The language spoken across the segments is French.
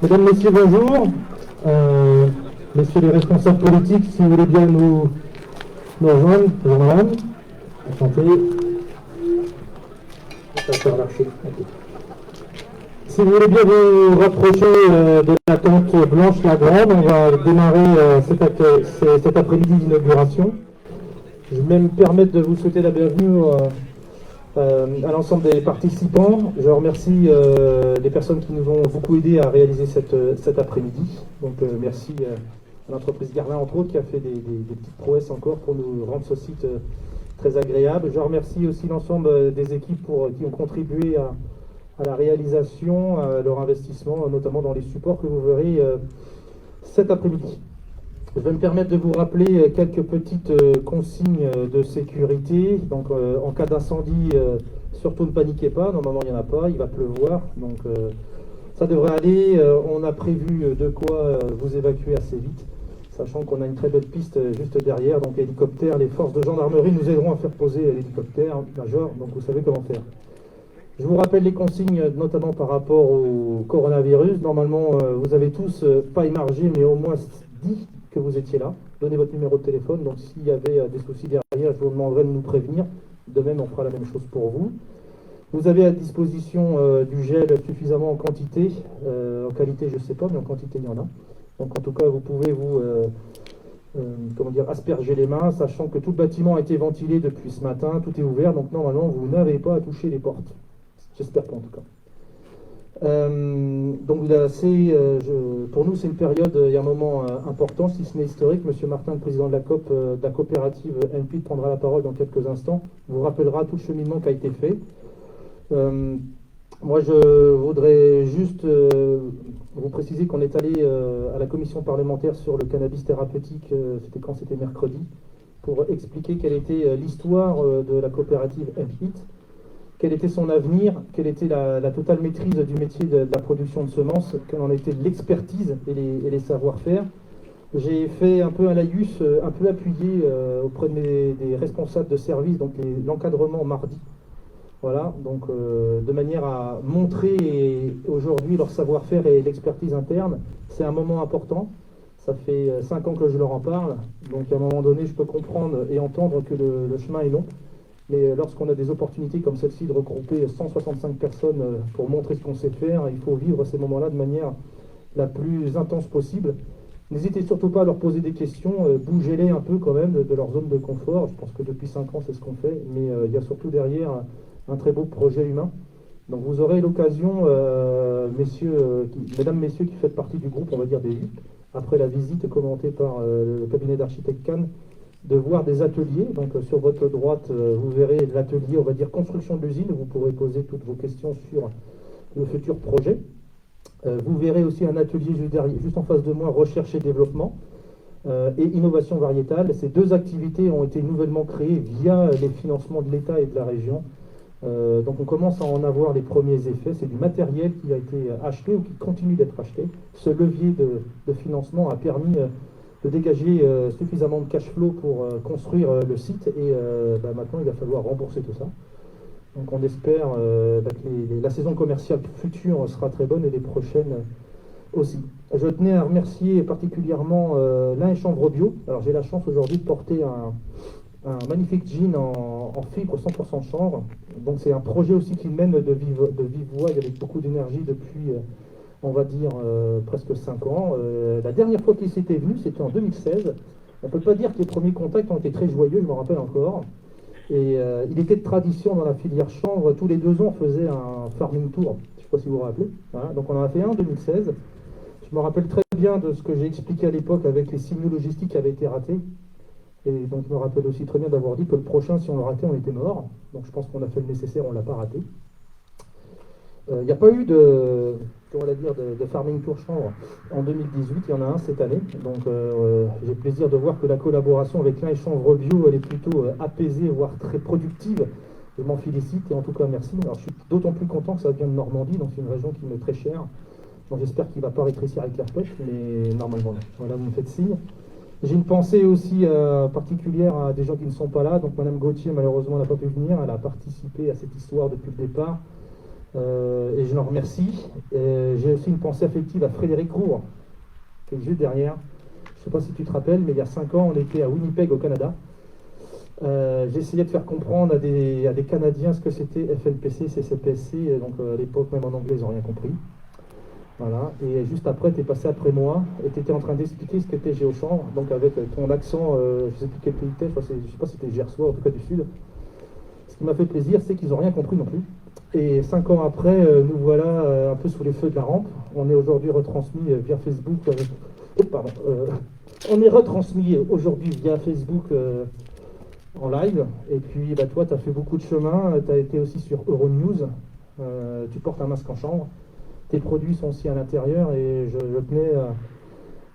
Mesdames, Messieurs, bonjour. Messieurs les responsables politiques, si vous voulez bien nous rejoindre, bonjour madame. Enchanté. Si vous voulez bien vous rapprocher de la tente blanche, la grande, on va démarrer cet après-midi d'inauguration. Je vais même me permettre de vous souhaiter la bienvenue à l'ensemble des participants. Je remercie les personnes qui nous ont beaucoup aidé à réaliser cet après-midi. Donc merci à l'entreprise Garlin, entre autres, qui a fait des petites prouesses encore pour nous rendre ce site très agréable. Je remercie aussi l'ensemble des équipes qui ont contribué à la réalisation, à leur investissement, notamment dans les supports que vous verrez cet après-midi. Je vais me permettre de vous rappeler quelques petites consignes de sécurité. Donc en cas d'incendie, surtout ne paniquez pas, normalement il n'y en a pas, il va pleuvoir, donc ça devrait aller. On a prévu de quoi vous évacuer assez vite, sachant qu'on a une très belle piste juste derrière, donc hélicoptère, les forces de gendarmerie nous aideront à faire poser l'hélicoptère major, donc vous savez comment faire. Je vous rappelle les consignes, notamment par rapport au coronavirus. Normalement, vous avez tous, pas émargé, mais au moins dit que vous étiez là. Donnez votre numéro de téléphone. Donc, s'il y avait des soucis derrière, je vous demanderai de nous prévenir. De même, on fera la même chose pour vous. Vous avez à disposition du gel suffisamment en quantité. En qualité, je ne sais pas, mais en quantité, il y en a. Donc, en tout cas, vous pouvez vous asperger les mains, sachant que tout le bâtiment a été ventilé depuis ce matin. Tout est ouvert. Donc, normalement, vous n'avez pas à toucher les portes. J'espère pas en tout cas. Donc là, pour nous, c'est une période, il y a un moment important, si ce n'est historique. Monsieur Martin, le président de la coopérative NPIT, prendra la parole dans quelques instants, vous rappellera tout le cheminement qui a été fait. Moi, je voudrais juste vous préciser qu'on est allé à la commission parlementaire sur le cannabis thérapeutique, c'était mercredi, pour expliquer quelle était l'histoire de la coopérative NPIT, quel était son avenir, quelle était la totale maîtrise du métier de la production de semences, quelle en était l'expertise et les savoir-faire. J'ai fait un peu un laïus, un peu appuyé auprès des responsables de service, donc l'encadrement mardi. Voilà, donc de manière à montrer aujourd'hui leur savoir-faire et l'expertise interne. C'est un moment important. Ça fait 5 ans que je leur en parle, donc à un moment donné, je peux comprendre et entendre que le chemin est long. Mais lorsqu'on a des opportunités comme celle-ci de regrouper 165 personnes pour montrer ce qu'on sait faire, il faut vivre ces moments-là de manière la plus intense possible. N'hésitez surtout pas à leur poser des questions, bougez-les un peu quand même de leur zone de confort. Je pense que depuis 5 ans, c'est ce qu'on fait, mais il y a surtout derrière un très beau projet humain. Donc vous aurez l'occasion, mesdames, messieurs qui faites partie du groupe, on va dire des 8, après la visite commentée par le cabinet d'architecte Cannes, de voir des ateliers. Donc sur votre droite, vous verrez l'atelier, on va dire, construction de l'usine, où vous pourrez poser toutes vos questions sur le futur projet. Vous verrez aussi un atelier juste en face de moi, recherche et développement, et innovation variétale. Ces deux activités ont été nouvellement créées via les financements de l'État et de la région. Donc on commence à en avoir les premiers effets. C'est du matériel qui a été acheté ou qui continue d'être acheté. Ce levier de financement a permis de dégager suffisamment de cash flow pour construire le site, et maintenant il va falloir rembourser tout ça. Donc on espère que la saison commerciale future sera très bonne et les prochaines aussi. Je tenais à remercier particulièrement Lin et Chanvre Bio. Alors j'ai la chance aujourd'hui de porter un magnifique jean en fibre 100% chanvre. Donc c'est un projet aussi qui mène de vive voix avec beaucoup d'énergie depuis on va dire presque 5 ans. La dernière fois qu'il s'était vu, c'était en 2016. On ne peut pas dire que les premiers contacts ont été très joyeux, je m'en rappelle encore. Et il était de tradition dans la filière chanvre, tous les 2 ans on faisait un farming tour, je ne sais pas si vous vous rappelez. Voilà. Donc on en a fait un en 2016. Je me rappelle très bien de ce que j'ai expliqué à l'époque avec les signaux logistiques qui avaient été ratés. Et donc je me rappelle aussi très bien d'avoir dit que le prochain, si on le ratait, on était mort. Donc je pense qu'on a fait le nécessaire, on ne l'a pas raté. Il n'y a pas eu de farming tour chanvre en 2018, il y en a un cette année. Donc j'ai plaisir de voir que la collaboration avec Lin et Chanvre Bio, elle est plutôt apaisée, voire très productive. Je m'en félicite et en tout cas merci. Alors je suis d'autant plus content que ça vient de Normandie, donc c'est une région qui m'est très chère. Donc j'espère qu'il ne va pas rétrécir avec la pêche, mais normalement non. Voilà, vous me faites signe. J'ai une pensée aussi particulière à des gens qui ne sont pas là. Donc Madame Gauthier, malheureusement, n'a pas pu venir. Elle a participé à cette histoire depuis le départ. Et je l'en remercie. J'ai aussi une pensée affective à Frédéric Roure, qui est juste derrière. Je ne sais pas si tu te rappelles, mais il y a 5 ans, on était à Winnipeg, au Canada. J'essayais de faire comprendre à des Canadiens ce que c'était FNPC, CCPSC, donc à l'époque, même en anglais, ils n'ont rien compris. Voilà. Et juste après, tu es passé après moi et tu étais en train d'expliquer ce qu'était Géochambre, donc avec ton accent, je ne sais plus quel pays tu es, je ne sais pas si c'était Gersois, en tout cas du Sud. Ce qui m'a fait plaisir, c'est qu'ils n'ont rien compris non plus. Et 5 ans après, nous voilà un peu sous les feux de la rampe. On est aujourd'hui retransmis via Facebook. On est retransmis aujourd'hui via Facebook en live. Et puis, bah, toi, tu as fait beaucoup de chemin. Tu as été aussi sur Euronews. Tu portes un masque en chambre. Tes produits sont aussi à l'intérieur. Et je tenais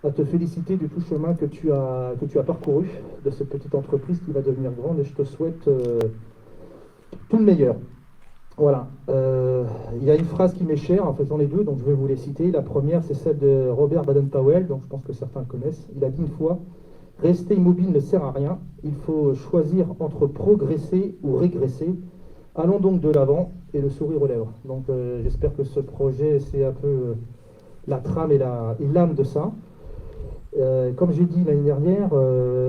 à te féliciter du tout chemin que tu as parcouru de cette petite entreprise qui va devenir grande. Et je te souhaite tout le meilleur. Voilà. Il y a une phrase qui m'est chère, en fait j'en ai deux, donc je vais vous les citer. La première, c'est celle de Robert Baden-Powell, donc je pense que certains connaissent. Il a dit une fois, rester immobile ne sert à rien, il faut choisir entre progresser ou régresser. Allons donc de l'avant et le sourire aux lèvres. Donc j'espère que ce projet, c'est un peu la trame et l'âme de ça. Comme j'ai dit l'année dernière,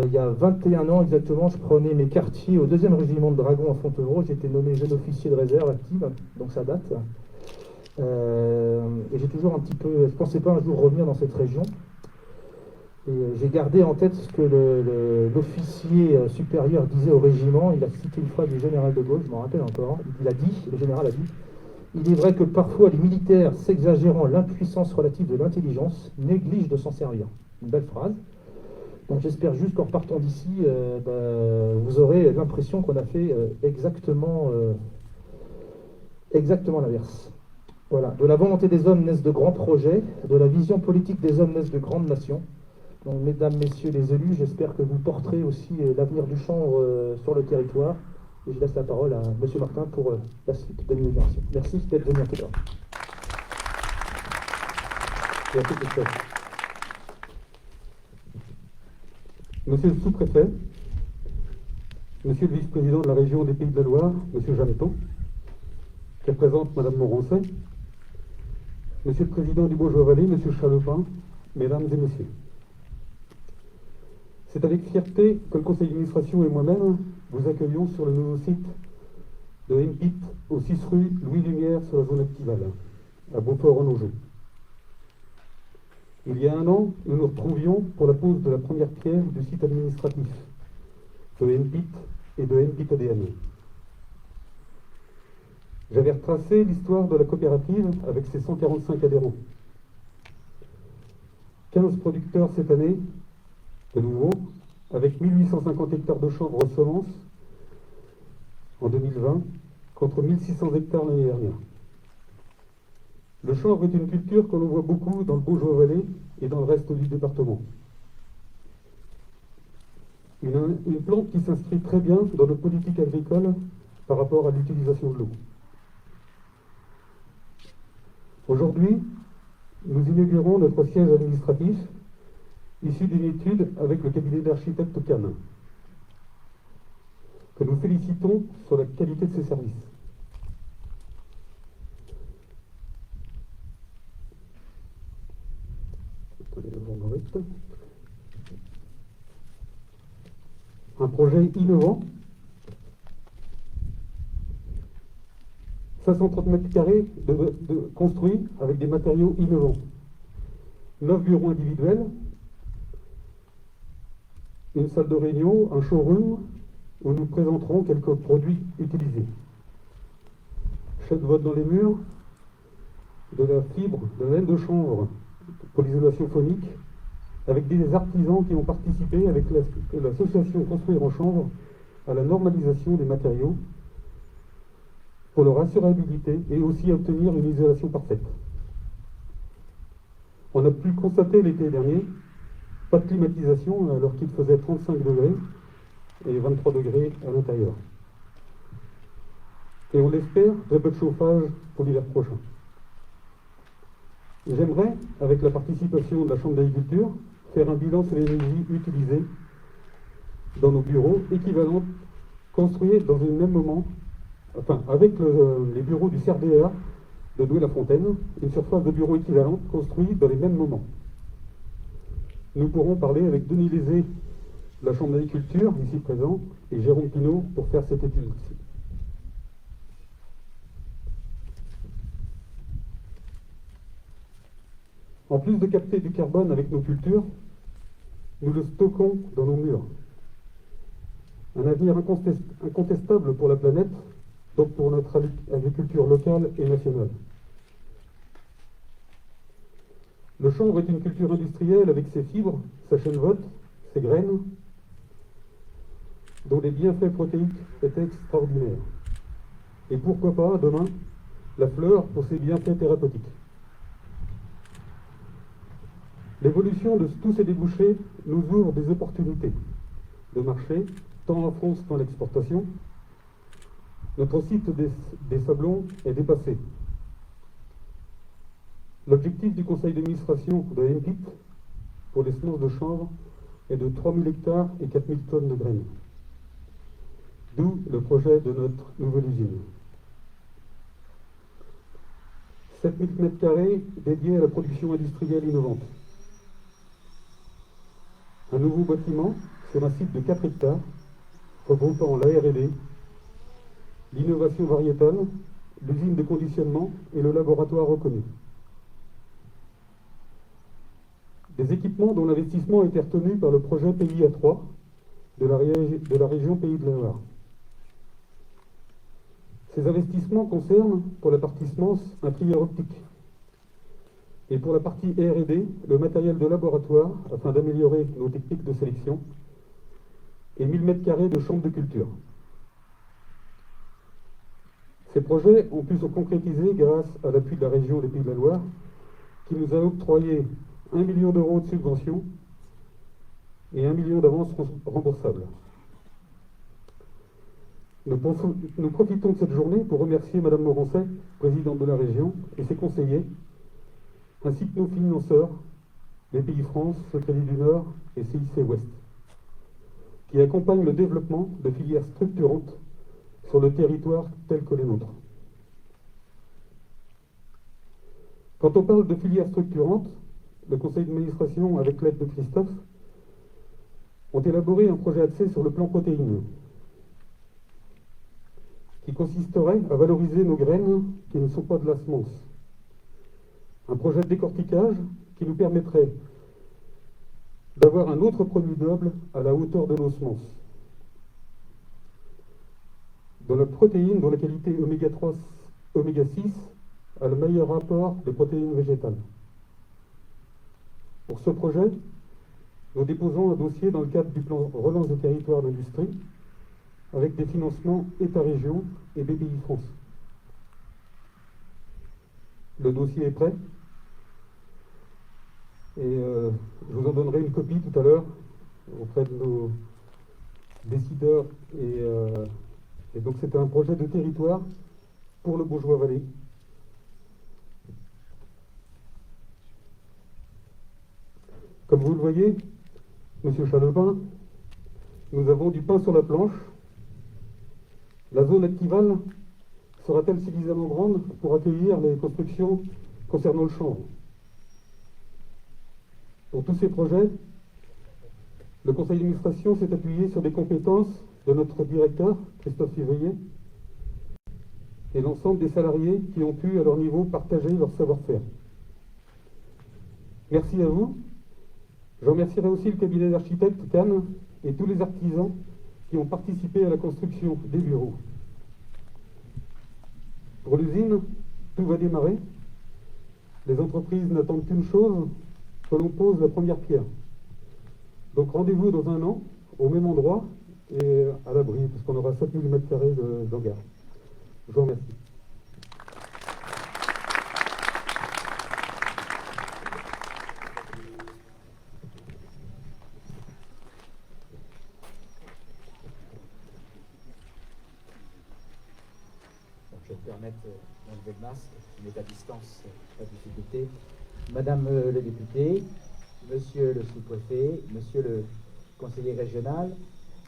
il y a 21 ans exactement, je prenais mes quartiers au 2e régiment de dragons à Fontevraud. J'ai été nommé jeune officier de réserve active, donc ça date. Et j'ai toujours un petit peu, je ne pensais pas un jour revenir dans cette région. Et j'ai gardé en tête ce que l'officier supérieur disait au régiment. Il a cité une phrase du général de Gaulle, je m'en rappelle encore. Il a dit, le général a dit, il est vrai que parfois les militaires, s'exagérant l'impuissance relative de l'intelligence, négligent de s'en servir. Une belle phrase. Donc j'espère juste qu'en repartant d'ici, vous aurez l'impression qu'on a fait exactement l'inverse. Voilà. De la volonté des hommes naissent de grands projets, de la vision politique des hommes naissent de grandes nations. Donc mesdames, messieurs les élus, j'espère que vous porterez aussi l'avenir du chanvre sur le territoire. Et je laisse la parole à M. Martin pour la suite de l'inauguration. Merci d'être venu à tout à l'heure. Monsieur le sous-préfet, monsieur le vice-président de la région des Pays de la Loire, monsieur Jameton, qui représente madame Morancet, monsieur le président du Baugeois-Vallée, monsieur Chalepin, mesdames et messieurs. C'est avec fierté que le conseil d'administration et moi-même vous accueillons sur le nouveau site de MPIT au 6 rue Louis Lumière sur la zone activale, à Beaufort-en-Augeot. Il y a 1 an, nous nous retrouvions pour la pose de la première pierre du site administratif de MPIT et de MPIT ADN. J'avais retracé l'histoire de la coopérative avec ses 145 adhérents. 15 producteurs cette année, de nouveau, avec 1850 hectares de chanvre semences en 2020, contre 1600 hectares l'année dernière. Le chanvre est une culture que l'on voit beaucoup dans le Baugeois-Vallée et dans le reste du département. Une plante qui s'inscrit très bien dans notre politique agricole par rapport à l'utilisation de l'eau. Aujourd'hui, nous inaugurons notre siège administratif issu d'une étude avec le cabinet d'architectes Cannes, que nous félicitons sur la qualité de ses services. Un projet innovant, 530 mètres carrés de construits avec des matériaux innovants. 9 bureaux individuels, une salle de réunion, un showroom où nous présenterons quelques produits utilisés. Chaîne de vote dans les murs, de la fibre, de la laine de chanvre pour l'isolation phonique, avec des artisans qui ont participé avec l'association Construire en Chanvre à la normalisation des matériaux pour leur assurabilité et aussi obtenir une isolation parfaite. On a pu constater l'été dernier, pas de climatisation alors qu'il faisait 35 degrés et 23 degrés à l'intérieur. Et on l'espère, très peu de chauffage pour l'hiver prochain. J'aimerais, avec la participation de la Chambre d'agriculture, faire un bilan sur l'énergie utilisée dans nos bureaux, équivalente construite dans un même moment, enfin avec les bureaux du CRDA de Douai-la-Fontaine, une surface de bureau équivalente construite dans les mêmes moments. Nous pourrons parler avec Denis Lézé de la Chambre d'agriculture, ici présent, et Jérôme Pinault pour faire cette étude aussi. En plus de capter du carbone avec nos cultures, nous le stockons dans nos murs. Un avenir incontestable pour la planète, donc pour notre agriculture locale et nationale. Le chanvre est une culture industrielle avec ses fibres, sa chaîne vote, ses graines, dont les bienfaits protéiques étaient extraordinaires. Et pourquoi pas, demain, la fleur pour ses bienfaits thérapeutiques. L'évolution de tous ces débouchés nous ouvre des opportunités de marché, tant en France qu'en exportation. Notre site des Sablons est dépassé. L'objectif du conseil d'administration de MPIP pour les semences de chanvre est de 3000 hectares et 4000 tonnes de graines. D'où le projet de notre nouvelle usine. 7000 m² dédiés à la production industrielle innovante. Un nouveau bâtiment sur un site de 4 hectares, regroupant la R&D, l'innovation variétale, l'usine de conditionnement et le laboratoire reconnu. Des équipements dont l'investissement a été retenu par le projet PIA 3 de la région Pays de la Loire. Ces investissements concernent, pour la partie semences, un trieur optique. Et pour la partie R&D, le matériel de laboratoire, afin d'améliorer nos techniques de sélection, et 1000 m² de chambre de culture. Ces projets ont pu se concrétiser grâce à l'appui de la région des Pays de la Loire, qui nous a octroyé 1 million d'euros de subventions et 1 million d'avances remboursables. Nous profitons de cette journée pour remercier Madame Morancet, présidente de la région, et ses conseillers, ainsi que nos financeurs, les Pays France, le Crédit du Nord et CIC Ouest, qui accompagnent le développement de filières structurantes sur le territoire tel que les nôtres. Quand on parle de filières structurantes, le conseil d'administration, avec l'aide de Christophe, ont élaboré un projet axé sur le plan protéines, qui consisterait à valoriser nos graines qui ne sont pas de la semence. Un projet de décortiquage qui nous permettrait d'avoir un autre produit noble à la hauteur de nos semences. De la protéine dont la qualité oméga 3, oméga 6 a le meilleur rapport des protéines végétales. Pour ce projet, nous déposons un dossier dans le cadre du plan Relance des territoires d'industrie avec des financements État-région et BPI France. Le dossier est prêt et je vous en donnerai une copie tout à l'heure auprès de nos décideurs. Et donc c'est un projet de territoire pour le Baugeois-Vallée. Comme vous le voyez, Monsieur Chalepin, nous avons du pain sur la planche. La zone activale sera-t-elle suffisamment grande pour accueillir les constructions concernant le chanvre? Pour tous ces projets, le conseil d'administration s'est appuyé sur des compétences de notre directeur, Christophe Février, et l'ensemble des salariés qui ont pu, à leur niveau, partager leur savoir-faire. Merci à vous. Je remercierai aussi le cabinet d'architectes Cannes et tous les artisans qui ont participé à la construction des bureaux. Pour l'usine, tout va démarrer. Les entreprises n'attendent qu'une chose, que l'on pose la première pierre. Donc rendez-vous dans un an, au même endroit, et à l'abri, puisqu'on aura 7000 m² d'hangar. Je vous remercie. Je vais me permettre d'enlever le masque, il est à distance, pas de difficulté. Madame le député, monsieur le sous-préfet, monsieur le conseiller régional,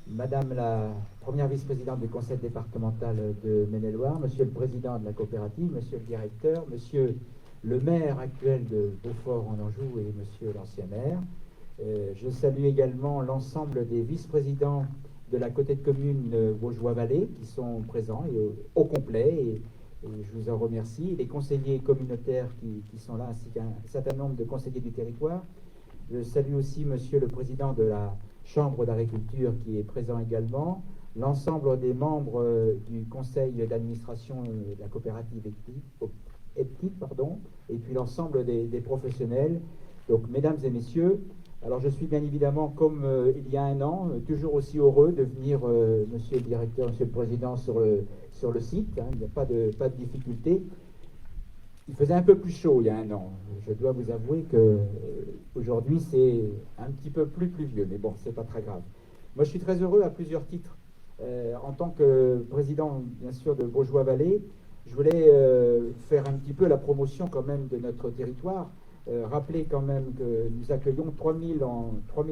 Madame la première vice-présidente du conseil départemental de Maine-et-Loire, Monsieur le président de la coopérative, Monsieur le directeur, Monsieur le maire actuel de Beaufort en Anjou et Monsieur l'ancien maire. Je salue également l'ensemble des vice-présidents de la côté de commune Baugeois-Vallée qui sont présents et au complet et je vous en remercie. Les conseillers communautaires qui sont là ainsi qu'un certain nombre de conseillers du territoire. Je salue aussi Monsieur le président de la Chambre d'agriculture qui est présent également, l'ensemble des membres du conseil d'administration de la coopérative EPTIT, et puis l'ensemble des professionnels. Donc, mesdames et messieurs, alors je suis bien évidemment, comme il y a un an, toujours aussi heureux de venir, monsieur le directeur, monsieur le président, sur le site. Hein, il n'y a pas de difficulté. Il faisait un peu plus chaud il y a un an. Je dois vous avouer qu'aujourd'hui, c'est un petit peu plus pluvieux, mais bon, c'est pas très grave. Moi, je suis très heureux à plusieurs titres. En tant que président, bien sûr, de Baugeois-Vallée, je voulais faire un petit peu la promotion quand même de notre territoire. Rappeler quand même que nous accueillons 3000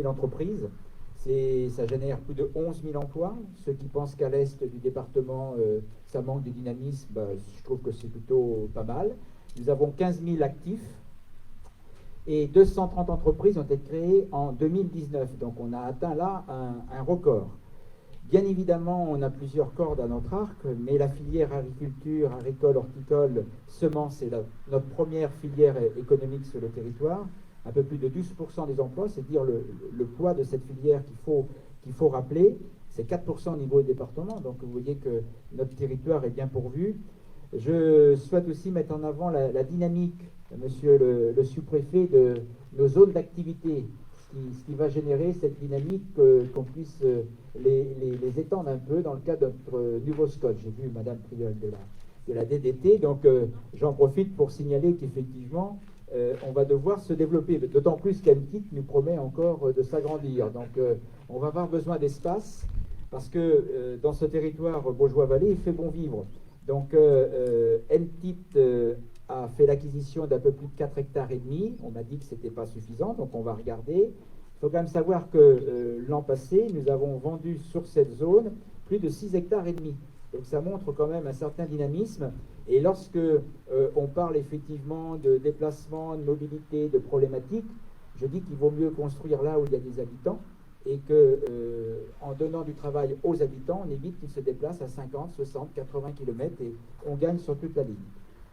entreprises. Ça génère plus de 11 000 emplois. Ceux qui pensent qu'à l'est du département, ça manque de dynamisme, je trouve que c'est plutôt pas mal. Nous avons 15 000 actifs et 230 entreprises ont été créées en 2019. Donc on a atteint là un record. Bien évidemment, on a plusieurs cordes à notre arc, mais la filière agriculture, agricole, horticole, semences, c'est notre première filière économique sur le territoire. Un peu plus de 12% des emplois, c'est dire le poids de cette filière qu'il faut rappeler. C'est 4% au niveau du département, donc vous voyez que notre territoire est bien pourvu. Je souhaite aussi mettre en avant la dynamique, monsieur le sous-préfet, de nos zones d'activité, ce qui va générer cette dynamique qu'on puisse les étendre un peu dans le cadre de notre nouveau SCOT. J'ai vu Madame Priol de la DDT, donc j'en profite pour signaler qu'effectivement, on va devoir se développer, d'autant plus qu'Emtit nous promet encore de s'agrandir. Donc on va avoir besoin d'espace, parce que dans ce territoire Baugeois-Vallée, il fait bon vivre. Donc Emtit a fait l'acquisition d'un peu plus de 4 hectares et demi. On m'a dit que ce n'était pas suffisant, donc on va regarder. Il faut quand même savoir que l'an passé, nous avons vendu sur cette zone plus de 6 hectares et demi. Donc ça montre quand même un certain dynamisme. Et lorsque on parle effectivement de déplacement, de mobilité, de problématiques, je dis qu'il vaut mieux construire là où il y a des habitants et que en donnant du travail aux habitants, on évite qu'ils se déplacent à 50, 60, 80 km et on gagne sur toute la ligne.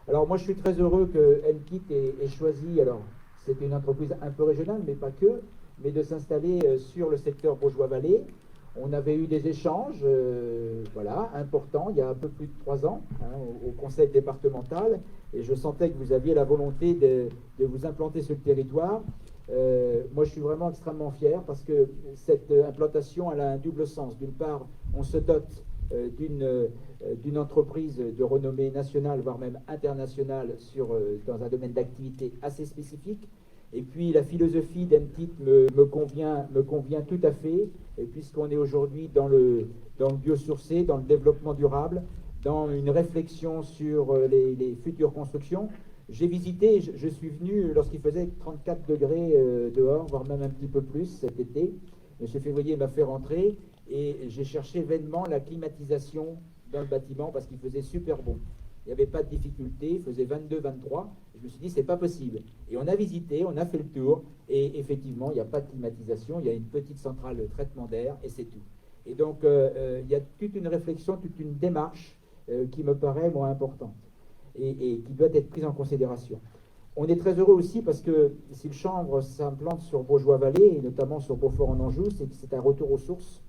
Alors moi je suis très heureux que Emtit ait choisi, alors c'est une entreprise un peu régionale, mais pas que, mais de s'installer sur le secteur Baugeois-Vallée. On avait eu des échanges importants il y a un peu plus de 3 ans au conseil départemental et je sentais que vous aviez la volonté de vous implanter sur le territoire. Moi je suis vraiment extrêmement fier parce que cette implantation elle a un double sens. D'une part, on se dote d'une entreprise de renommée nationale, voire même internationale dans un domaine d'activité assez spécifique. Et puis la philosophie d'Emtit me convient tout à fait, et puisqu'on est aujourd'hui dans le biosourcé, dans le développement durable, dans une réflexion sur les futures constructions. J'ai visité, je suis venu lorsqu'il faisait 34 degrés dehors, voire même un petit peu plus cet été. M. Février m'a fait rentrer et j'ai cherché vainement la climatisation dans le bâtiment parce qu'il faisait super bon. Il n'y avait pas de difficulté, il faisait 22, 23. Je me suis dit, c'est pas possible. Et on a visité, on a fait le tour, et effectivement, il n'y a pas de climatisation, il y a une petite centrale de traitement d'air, et c'est tout. Et donc, il y a toute une réflexion, toute une démarche qui me paraît, moi, importante, et qui doit être prise en considération. On est très heureux aussi parce que si le chanvre s'implante sur Baugeois-Vallée, et notamment sur Beaufort en Anjou, c'est que c'est un retour aux sources,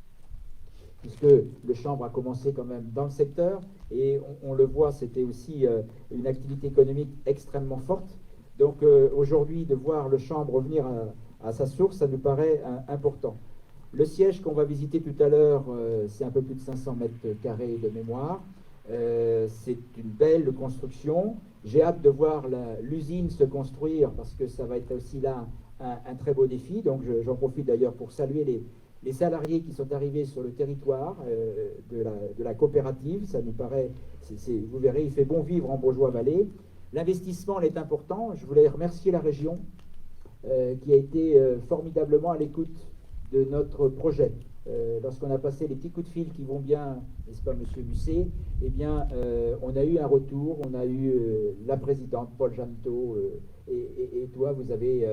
puisque le chanvre a commencé quand même dans le secteur, et on le voit, c'était aussi une activité économique extrêmement forte. Donc aujourd'hui, de voir le chanvre revenir à sa source, ça nous paraît important. Le siège qu'on va visiter tout à l'heure, c'est un peu plus de 500 mètres carrés de mémoire. C'est une belle construction. J'ai hâte de voir l'usine se construire, parce que ça va être aussi là un très beau défi. Donc j'en profite d'ailleurs pour saluer les salariés qui sont arrivés sur le territoire de la coopérative. Ça nous paraît, vous verrez, il fait bon vivre en Baugeois-Vallée. L'investissement est important. Je voulais remercier la région qui a été formidablement à l'écoute de notre projet. lorsqu'on a passé les petits coups de fil qui vont bien, n'est-ce pas, Monsieur Musset, eh bien, on a eu un retour, on a eu la présidente, Paul Janto, et toi, vous avez,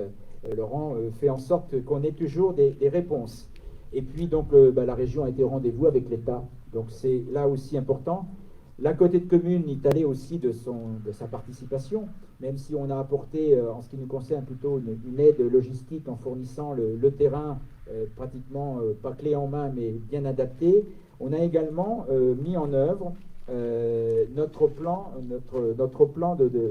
Laurent, fait en sorte qu'on ait toujours des réponses. Et puis, donc, la région a été au rendez-vous avec l'État. Donc, c'est là aussi important. La Côté de Commune est allée aussi de sa participation, même si on a apporté, en ce qui nous concerne, plutôt une aide logistique en fournissant le terrain pratiquement pas clé en main, mais bien adapté. On a également mis en œuvre notre plan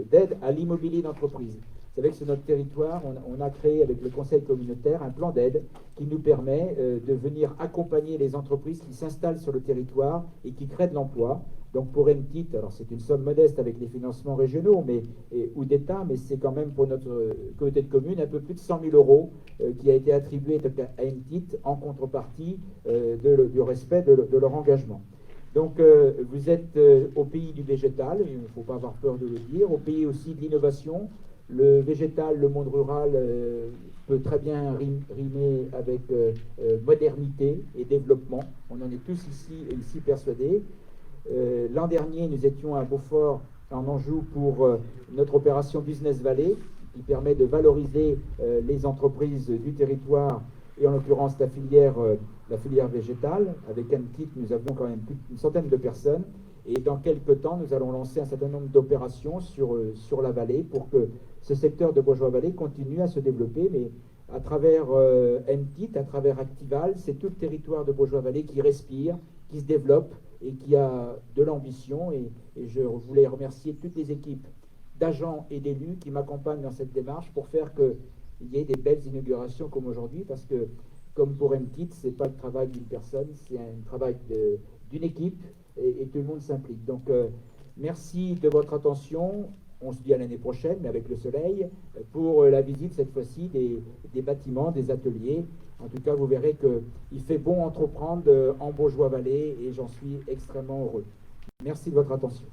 d'aide à l'immobilier d'entreprise. Vous savez que sur notre territoire, on a créé avec le conseil communautaire un plan d'aide qui nous permet de venir accompagner les entreprises qui s'installent sur le territoire et qui créent de l'emploi. Donc pour MTIT, alors c'est une somme modeste avec les financements régionaux ou d'État, mais c'est quand même pour notre communauté de communes un peu plus de 100 000 euros qui a été attribué à MTIT en contrepartie du respect de leur engagement. Donc vous êtes au pays du végétal, il ne faut pas avoir peur de le dire, au pays aussi de l'innovation. Le végétal, le monde rural peut très bien rimer avec modernité et développement. On en est tous ici persuadés. L'an dernier, nous étions à Beaufort, en Anjou, pour notre opération Business Valley, qui permet de valoriser les entreprises du territoire, et en l'occurrence la filière végétale. Avec MTIT, nous avions quand même plus d'une centaine de personnes. Et dans quelques temps, nous allons lancer un certain nombre d'opérations sur la vallée pour que ce secteur de Bourgeois-Vallée continue à se développer. Mais à travers MTIT, à travers Actival, c'est tout le territoire de Bourgeois-Vallée qui respire, qui se développe et qui a de l'ambition. Et je voulais remercier toutes les équipes d'agents et d'élus qui m'accompagnent dans cette démarche pour faire qu'il y ait des belles inaugurations comme aujourd'hui, parce que, comme pour MTIT, ce n'est pas le travail d'une personne, c'est un travail d'une équipe et tout le monde s'implique. Donc, merci de votre attention. On se dit à l'année prochaine, mais avec le soleil, pour la visite cette fois-ci des bâtiments, des ateliers. En tout cas, vous verrez qu'il fait bon entreprendre en Bourgeois-Vallée et j'en suis extrêmement heureux. Merci de votre attention.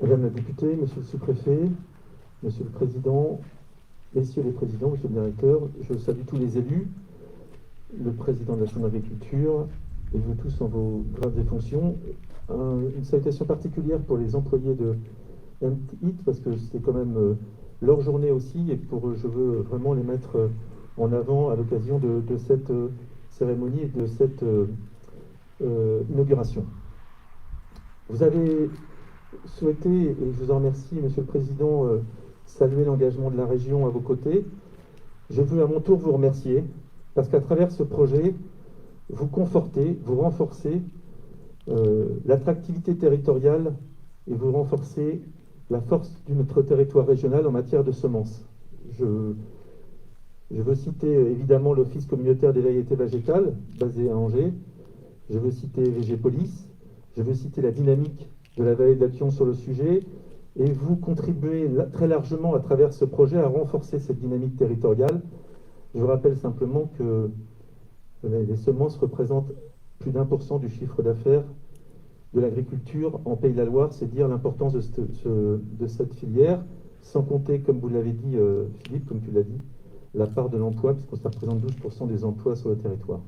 Madame la députée, monsieur le sous-préfet, monsieur le président, messieurs les présidents, monsieur le directeur, je salue tous les élus, le président de la Chambre d'agriculture et vous tous en vos grades et fonctions. Une salutation particulière pour les employés de MTIT, parce que c'est quand même leur journée aussi, et je veux vraiment les mettre en avant à l'occasion de cette cérémonie et de cette inauguration. Vous avez souhaité, et je vous en remercie, monsieur le président, saluer l'engagement de la région à vos côtés. Je veux à mon tour vous remercier, parce qu'à travers ce projet, vous confortez, vous renforcez l'attractivité territoriale et vous renforcez la force de notre territoire régional en matière de semences. Je veux citer évidemment l'Office communautaire des variétés végétales, basé à Angers. Je veux citer Végépolis. Je veux citer la dynamique de la vallée d'Action sur le sujet. Et vous contribuez très largement à travers ce projet à renforcer cette dynamique territoriale. Je vous rappelle simplement que les semences représentent plus d'1% du chiffre d'affaires de l'agriculture en Pays de la Loire. C'est dire l'importance de cette filière, sans compter, comme vous l'avez dit, Philippe, comme tu l'as dit, la part de l'emploi, puisque ça représente 12% des emplois sur le territoire.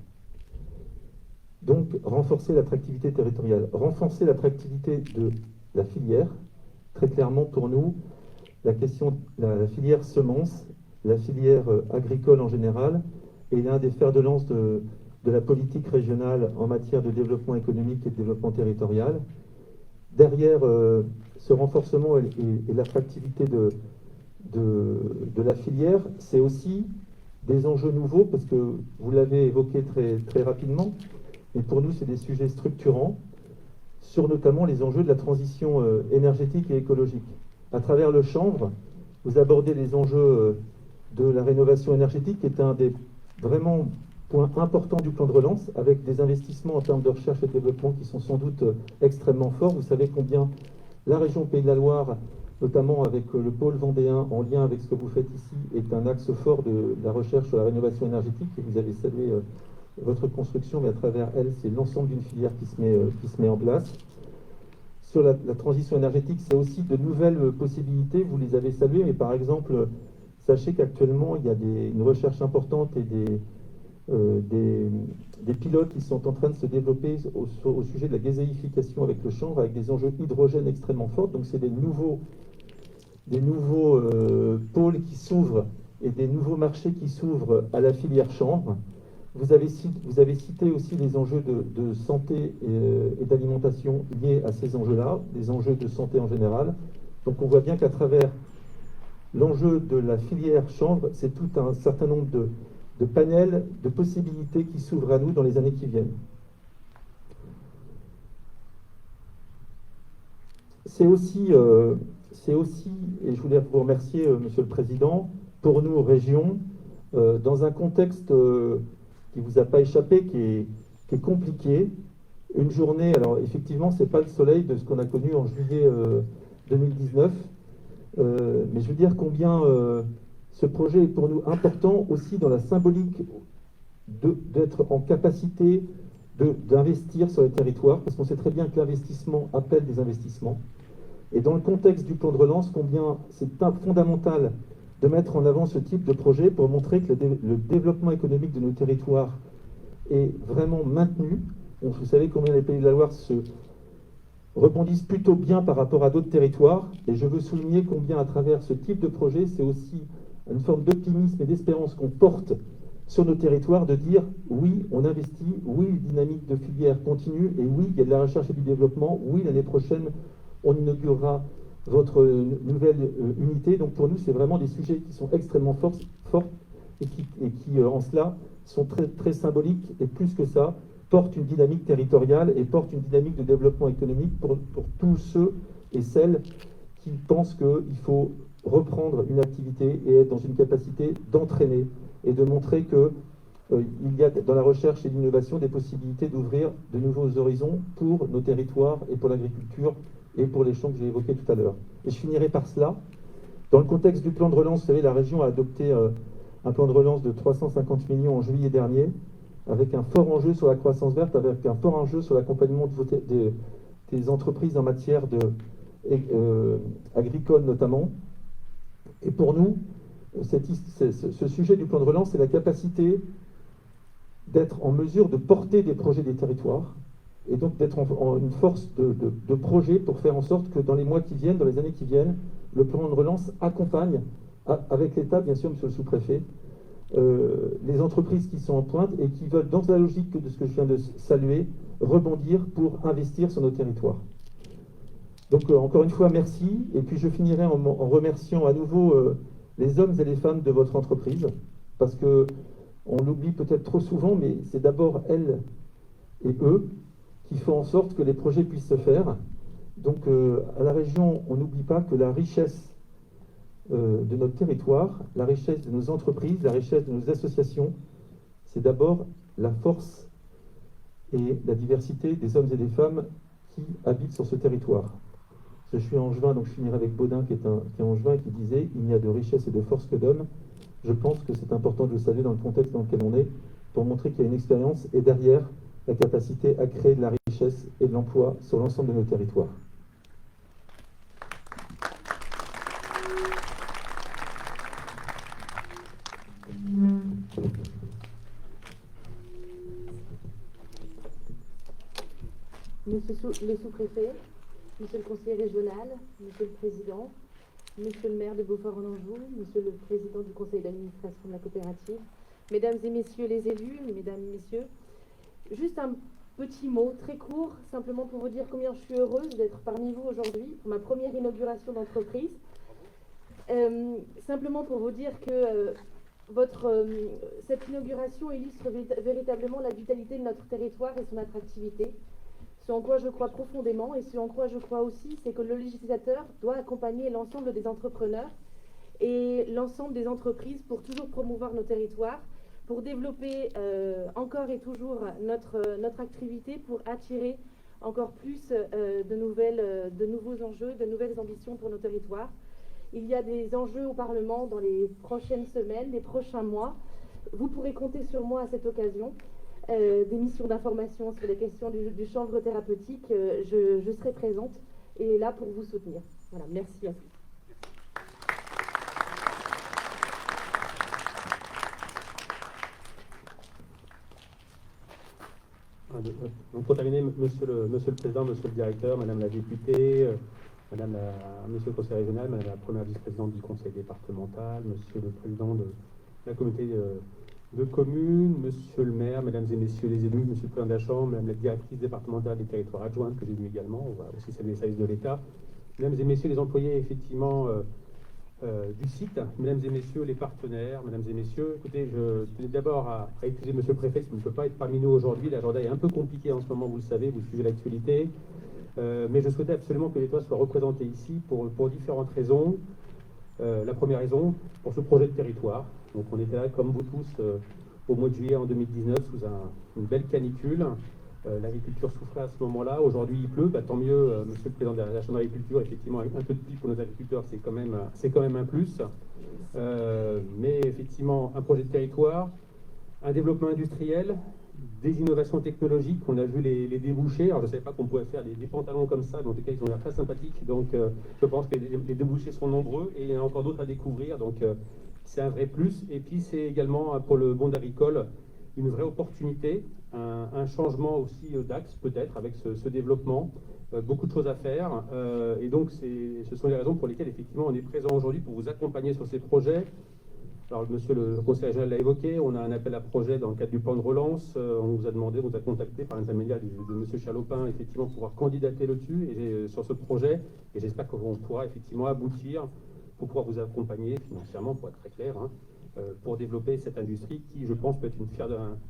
Donc, renforcer l'attractivité territoriale, renforcer l'attractivité de la filière. Très clairement, pour nous, la filière semences, la filière agricole en général, est l'un des fers de lance de la politique régionale en matière de développement économique et de développement territorial. Derrière ce renforcement et l'attractivité de la filière, c'est aussi des enjeux nouveaux, parce que vous l'avez évoqué très rapidement, mais pour nous, c'est des sujets structurants, sur notamment les enjeux de la transition énergétique et écologique. À travers le chanvre, vous abordez les enjeux de la rénovation énergétique, qui est un des vraiment points importants du plan de relance, avec des investissements en termes de recherche et de développement qui sont sans doute extrêmement forts. Vous savez combien la région Pays de la Loire, notamment avec le pôle vendéen, en lien avec ce que vous faites ici, est un axe fort de la recherche sur la rénovation énergétique, et vous avez salué votre construction, mais à travers elle, c'est l'ensemble d'une filière qui se met en place. Sur la transition énergétique, c'est aussi de nouvelles possibilités, vous les avez saluées, mais par exemple, sachez qu'actuellement, il y a une recherche importante et des pilotes qui sont en train de se développer au sujet de la gazéification avec le chanvre, avec des enjeux hydrogène extrêmement forts. Donc c'est des nouveaux pôles qui s'ouvrent et des nouveaux marchés qui s'ouvrent à la filière chanvre. Vous avez cité aussi les enjeux de santé et d'alimentation liés à ces enjeux-là, des enjeux de santé en général. Donc on voit bien qu'à travers l'enjeu de la filière chanvre, c'est tout un certain nombre de panels, de possibilités qui s'ouvrent à nous dans les années qui viennent. C'est aussi, et je voulais vous remercier, Monsieur le Président, pour nous, régions, dans un contexte qui ne vous a pas échappé, qui est compliqué. Une journée, alors effectivement, ce n'est pas le soleil de ce qu'on a connu en juillet 2019, mais je veux dire combien ce projet est pour nous important aussi dans la symbolique d'être en capacité d'investir sur les territoires, parce qu'on sait très bien que l'investissement appelle des investissements. Et dans le contexte du plan de relance, combien c'est fondamental de mettre en avant ce type de projet pour montrer que le développement économique de nos territoires est vraiment maintenu. Donc, vous savez combien les Pays de la Loire se rebondissent plutôt bien par rapport à d'autres territoires. Et je veux souligner combien à travers ce type de projet, c'est aussi une forme d'optimisme et d'espérance qu'on porte sur nos territoires, de dire oui, on investit, oui, une dynamique de filière continue, et oui, il y a de la recherche et du développement, oui, l'année prochaine, on inaugurera votre nouvelle unité. Donc pour nous, c'est vraiment des sujets qui sont extrêmement forts et qui en cela, sont très, très symboliques, et plus que ça, portent une dynamique territoriale et portent une dynamique de développement économique pour tous ceux et celles qui pensent qu'il faut reprendre une activité et être dans une capacité d'entraîner et de montrer que il y a dans la recherche et l'innovation des possibilités d'ouvrir de nouveaux horizons pour nos territoires et pour l'agriculture et pour les champs que j'ai évoqués tout à l'heure. Et je finirai par cela. Dans le contexte du plan de relance, vous savez, la région a adopté un plan de relance de 350 millions en juillet dernier, avec un fort enjeu sur la croissance verte, avec un fort enjeu sur l'accompagnement des entreprises en matière agricole notamment. Et pour nous, ce sujet du plan de relance, c'est la capacité d'être en mesure de porter des projets des territoires, et donc d'être en une force de projet pour faire en sorte que dans les mois qui viennent, dans les années qui viennent, le plan de relance accompagne, avec l'État, bien sûr, monsieur le sous-préfet, les entreprises qui sont en pointe et qui veulent, dans la logique de ce que je viens de saluer, rebondir pour investir sur nos territoires. Donc, encore une fois, merci. Et puis, je finirai en remerciant à nouveau les hommes et les femmes de votre entreprise, parce que on l'oublie peut-être trop souvent, mais c'est d'abord elles et eux qui font en sorte que les projets puissent se faire. Donc, à la région, on n'oublie pas que la richesse de notre territoire, la richesse de nos entreprises, la richesse de nos associations, c'est d'abord la force et la diversité des hommes et des femmes qui habitent sur ce territoire. Je suis angevin, donc je finirai avec Baudin qui est angevin et qui disait « Il n'y a de richesse et de force que d'hommes ». Je pense que c'est important de le saluer dans le contexte dans lequel on est, pour montrer qu'il y a une expérience et derrière la capacité à créer de la richesse et de l'emploi sur l'ensemble de nos territoires. Monsieur le sous-préfet, monsieur le conseiller régional, monsieur le président, monsieur le maire de Beaufort-en-Anjou, monsieur le président du conseil d'administration de la coopérative, mesdames et messieurs les élus, mesdames et messieurs, juste un petit mot très court, simplement pour vous dire combien je suis heureuse d'être parmi vous aujourd'hui pour ma première inauguration d'entreprise. Simplement pour vous dire que cette inauguration illustre véritablement la vitalité de notre territoire et son attractivité. Ce en quoi je crois profondément et ce en quoi je crois aussi, c'est que le législateur doit accompagner l'ensemble des entrepreneurs et l'ensemble des entreprises pour toujours promouvoir nos territoires, pour développer encore et toujours notre activité, pour attirer encore plus de nouveaux enjeux, de nouvelles ambitions pour nos territoires. Il y a des enjeux au Parlement dans les prochaines semaines, les prochains mois. Vous pourrez compter sur moi à cette occasion. des missions d'information sur les questions du chanvre thérapeutique, je serai présente et là pour vous soutenir. Voilà, merci à tous. Donc pour terminer, monsieur le Président, Monsieur le Directeur, Madame la députée, Monsieur le Conseil régional, Madame la Première vice-présidente du Conseil départemental, Monsieur le Président de la communauté de communes, Monsieur le maire, Mesdames et Messieurs les élus, Monsieur le Président de la Chambre, Madame la directrice départementale des territoires adjointes que j'ai vu également, on va aussi saluer les services de l'État, Mesdames et Messieurs les employés effectivement du site, Mesdames et Messieurs les partenaires, Mesdames et Messieurs, écoutez, je tenais d'abord à excuser Monsieur le Préfet qui ne peut pas être parmi nous aujourd'hui, l'agenda est un peu compliqué en ce moment, vous le savez, vous suivez l'actualité, mais je souhaitais absolument que l'État soit représenté ici pour différentes raisons. La première raison, pour ce projet de territoire. Donc on était là, comme vous tous, au mois de juillet en 2019, sous une belle canicule. L'agriculture souffrait à ce moment-là. Aujourd'hui, il pleut. Tant mieux, Monsieur le Président de la Chambre d'agriculture. Effectivement, un peu de pluie pour nos agriculteurs, c'est quand même un plus. Mais effectivement, un projet de territoire, un développement industriel, des innovations technologiques. On a vu les débouchés. Alors, je ne savais pas qu'on pouvait faire des pantalons comme ça, mais en tout cas, ils ont l'air très sympathiques. Donc, je pense que les débouchés sont nombreux et il y en a encore d'autres à découvrir. Donc, c'est un vrai plus. Et puis, c'est également pour le monde agricole une vraie opportunité, un changement aussi d'axe peut-être avec ce développement. Beaucoup de choses à faire. Et donc, ce sont les raisons pour lesquelles, effectivement, on est présent aujourd'hui pour vous accompagner sur ces projets. Alors, Monsieur le Conseil régional l'a évoqué, on a un appel à projet dans le cadre du plan de relance. On nous a demandé, on nous a contacté par l'intermédiaire de Monsieur Chalopin, effectivement, pour pouvoir candidater dessus sur ce projet. Et j'espère qu'on pourra effectivement aboutir pour pouvoir vous accompagner financièrement, pour être très clair, pour développer cette industrie qui, je pense, peut être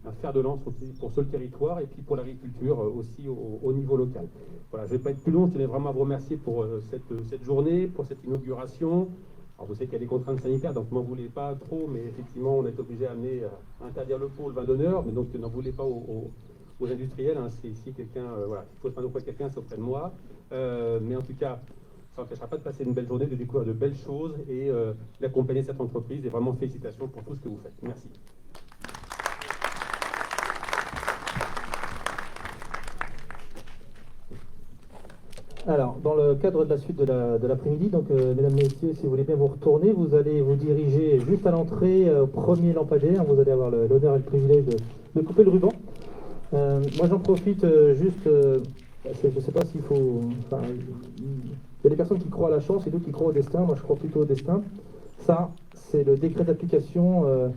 un fer de lance pour ce territoire et puis pour l'agriculture aussi au niveau local. Voilà, je ne vais pas être plus long, je tenais vraiment à vous remercier pour cette journée, pour cette inauguration. Alors vous savez qu'il y a des contraintes sanitaires, donc n'en voulez pas trop, mais effectivement on est obligé à interdire le pot, le vin d'honneur, mais donc n'en voulez pas aux industriels. Si ici quelqu'un, voilà, il faut se prendre auprès de quelqu'un, c'est auprès de moi. Mais en tout cas, ça n'empêchera pas de passer une belle journée, de découvrir de belles choses et d'accompagner cette entreprise. Et vraiment félicitations pour tout ce que vous faites. Merci. Alors, dans le cadre de la suite de l'après-midi, donc mesdames, messieurs, si vous voulez bien vous retourner, vous allez vous diriger juste à l'entrée au premier lampadaire. Vous allez avoir l'honneur et le privilège de couper le ruban. Moi, j'en profite juste, je ne sais pas s'il faut... Enfin, il y a des personnes qui croient à la chance et d'autres qui croient au destin. Moi, je crois plutôt au destin. Ça, c'est le décret d'application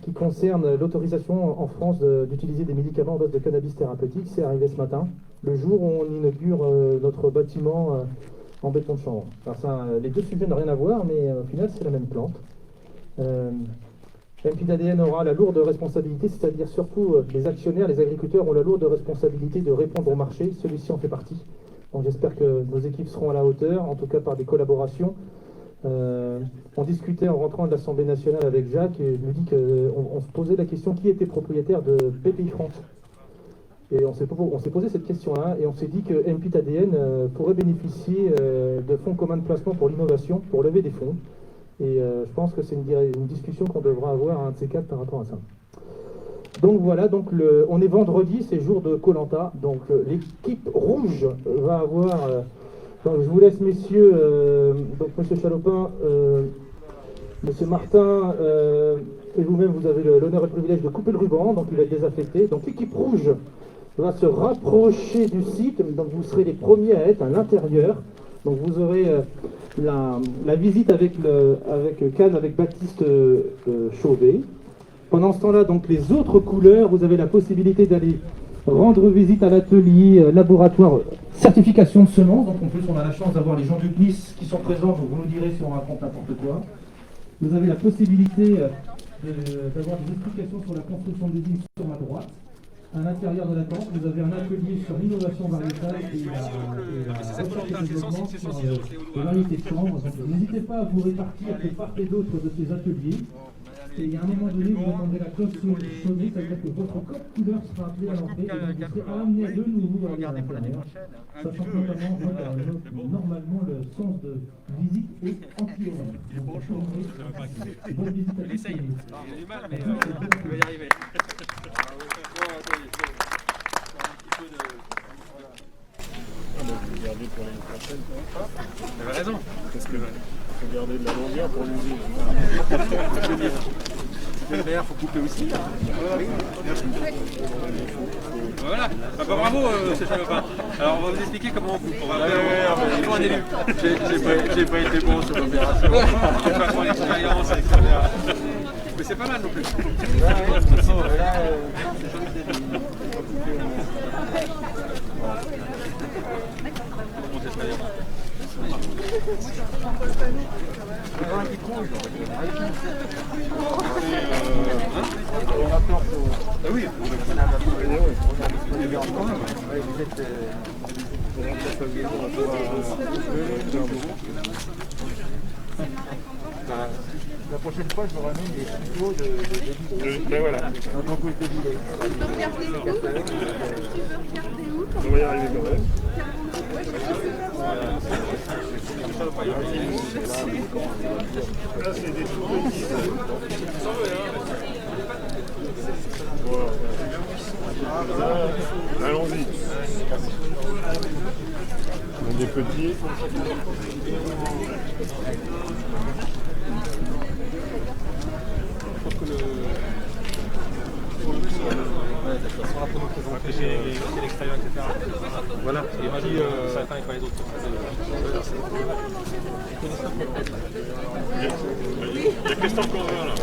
qui concerne l'autorisation en France d'utiliser des médicaments à base de cannabis thérapeutique. C'est arrivé ce matin, le jour où on inaugure notre bâtiment en béton de chanvre. Alors ça, les deux sujets n'ont rien à voir, mais au final, c'est la même plante. MPIT-ADN aura la lourde responsabilité, c'est-à-dire surtout les actionnaires, les agriculteurs ont la lourde responsabilité de répondre au marché. Celui-ci en fait partie. Donc j'espère que nos équipes seront à la hauteur, en tout cas par des collaborations. On discutait en rentrant de l'Assemblée nationale avec Jacques et il nous dit qu'on se posait la question qui était propriétaire de BPI France. Et on s'est posé cette question-là et on s'est dit que MPIT-ADN pourrait bénéficier de fonds communs de placement pour l'innovation, pour lever des fonds. Et je pense que c'est une discussion qu'on devra avoir à un de ces quatre par rapport à ça. Donc voilà, donc on est vendredi, c'est jour de Koh-Lanta. Donc l'équipe rouge va avoir... donc je vous laisse, messieurs, donc monsieur Chalopin, monsieur Martin, et vous-même, vous avez l'honneur et le privilège de couper le ruban, donc il va être désaffecté. Donc l'équipe rouge va se rapprocher du site, donc vous serez les premiers à être à l'intérieur. Donc vous aurez la visite avec Cannes, avec Baptiste Chauvet. Pendant ce temps-là, donc les autres couleurs, vous avez la possibilité d'aller rendre visite à l'atelier, laboratoire, certification de semences. Donc en plus, on a la chance d'avoir les gens du CNIS qui sont présents, donc vous nous direz si on raconte n'importe quoi. Vous avez la possibilité d'avoir des explications sur la construction des vignes sur ma droite. À l'intérieur de la tente, vous avez un atelier sur l'innovation variétale et la recherche et développement sur les variétés de chanvre. N'hésitez pas à vous répartir de part et d'autre de ces ateliers. Et il y a un moment donné, vous entendrez la cloche sonner, c'est-à-dire que votre code couleur sera appelé à l'entrée et donc vous serez amené de nouveau à aller à l'intérieur, sachant que notamment, normalement, le sens de visite est anti-orange. Donc, bonne visite à tous. Il a du mal, mais il va y arriver. Faut garder pour l'année prochaine. Vous avez raison. Parce que faut garder de la longueur pour l'usine. Le verre, faut couper aussi. Voilà. Ah bah bravo, c'est Salopin. Alors on va vous expliquer comment on coupe. On va faire un élu. J'ai pas été bon sur l'opération. On va prendre l'expérience, etc. Mais c'est pas mal non plus. Ah oui, La prochaine fois, je vous ramène des studios de ben voilà. donc on peut te dire. On va y arriver quand même. Là, c'est des tout petits. Voilà. Allons-y. Donc des petits. C'est l'extérieur, etc. Voilà. Et moi, certains et pas les autres. Il y a qu'est-ce qu'on encore là?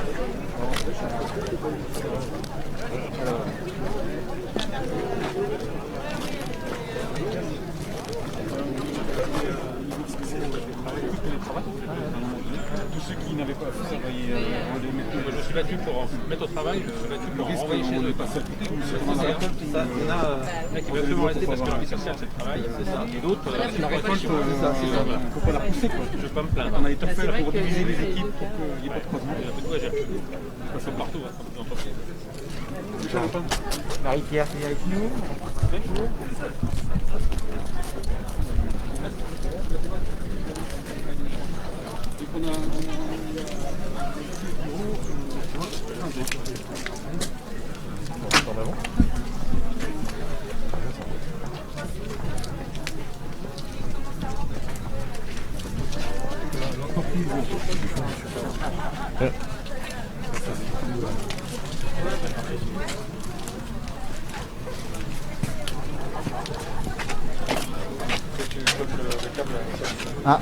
Tous ceux qui n'avaient pas travaillé je suis battu pour mettre au travail, je suis battu pour renvoyer chez eux. Il va toujours rester parce que leur vie sociale c'est le travail, et d'autres, c'est la récolte, il ne faut pas la pousser. Je ne vais pas me plaindre. On a tout fait pour diviser les équipes pour qu'il n'y ait pas de croisement. Il y a un peu de voyage. Ça fait partout, dans toutes les entreprises. Marie-Pierre, tu es avec nous? Ah.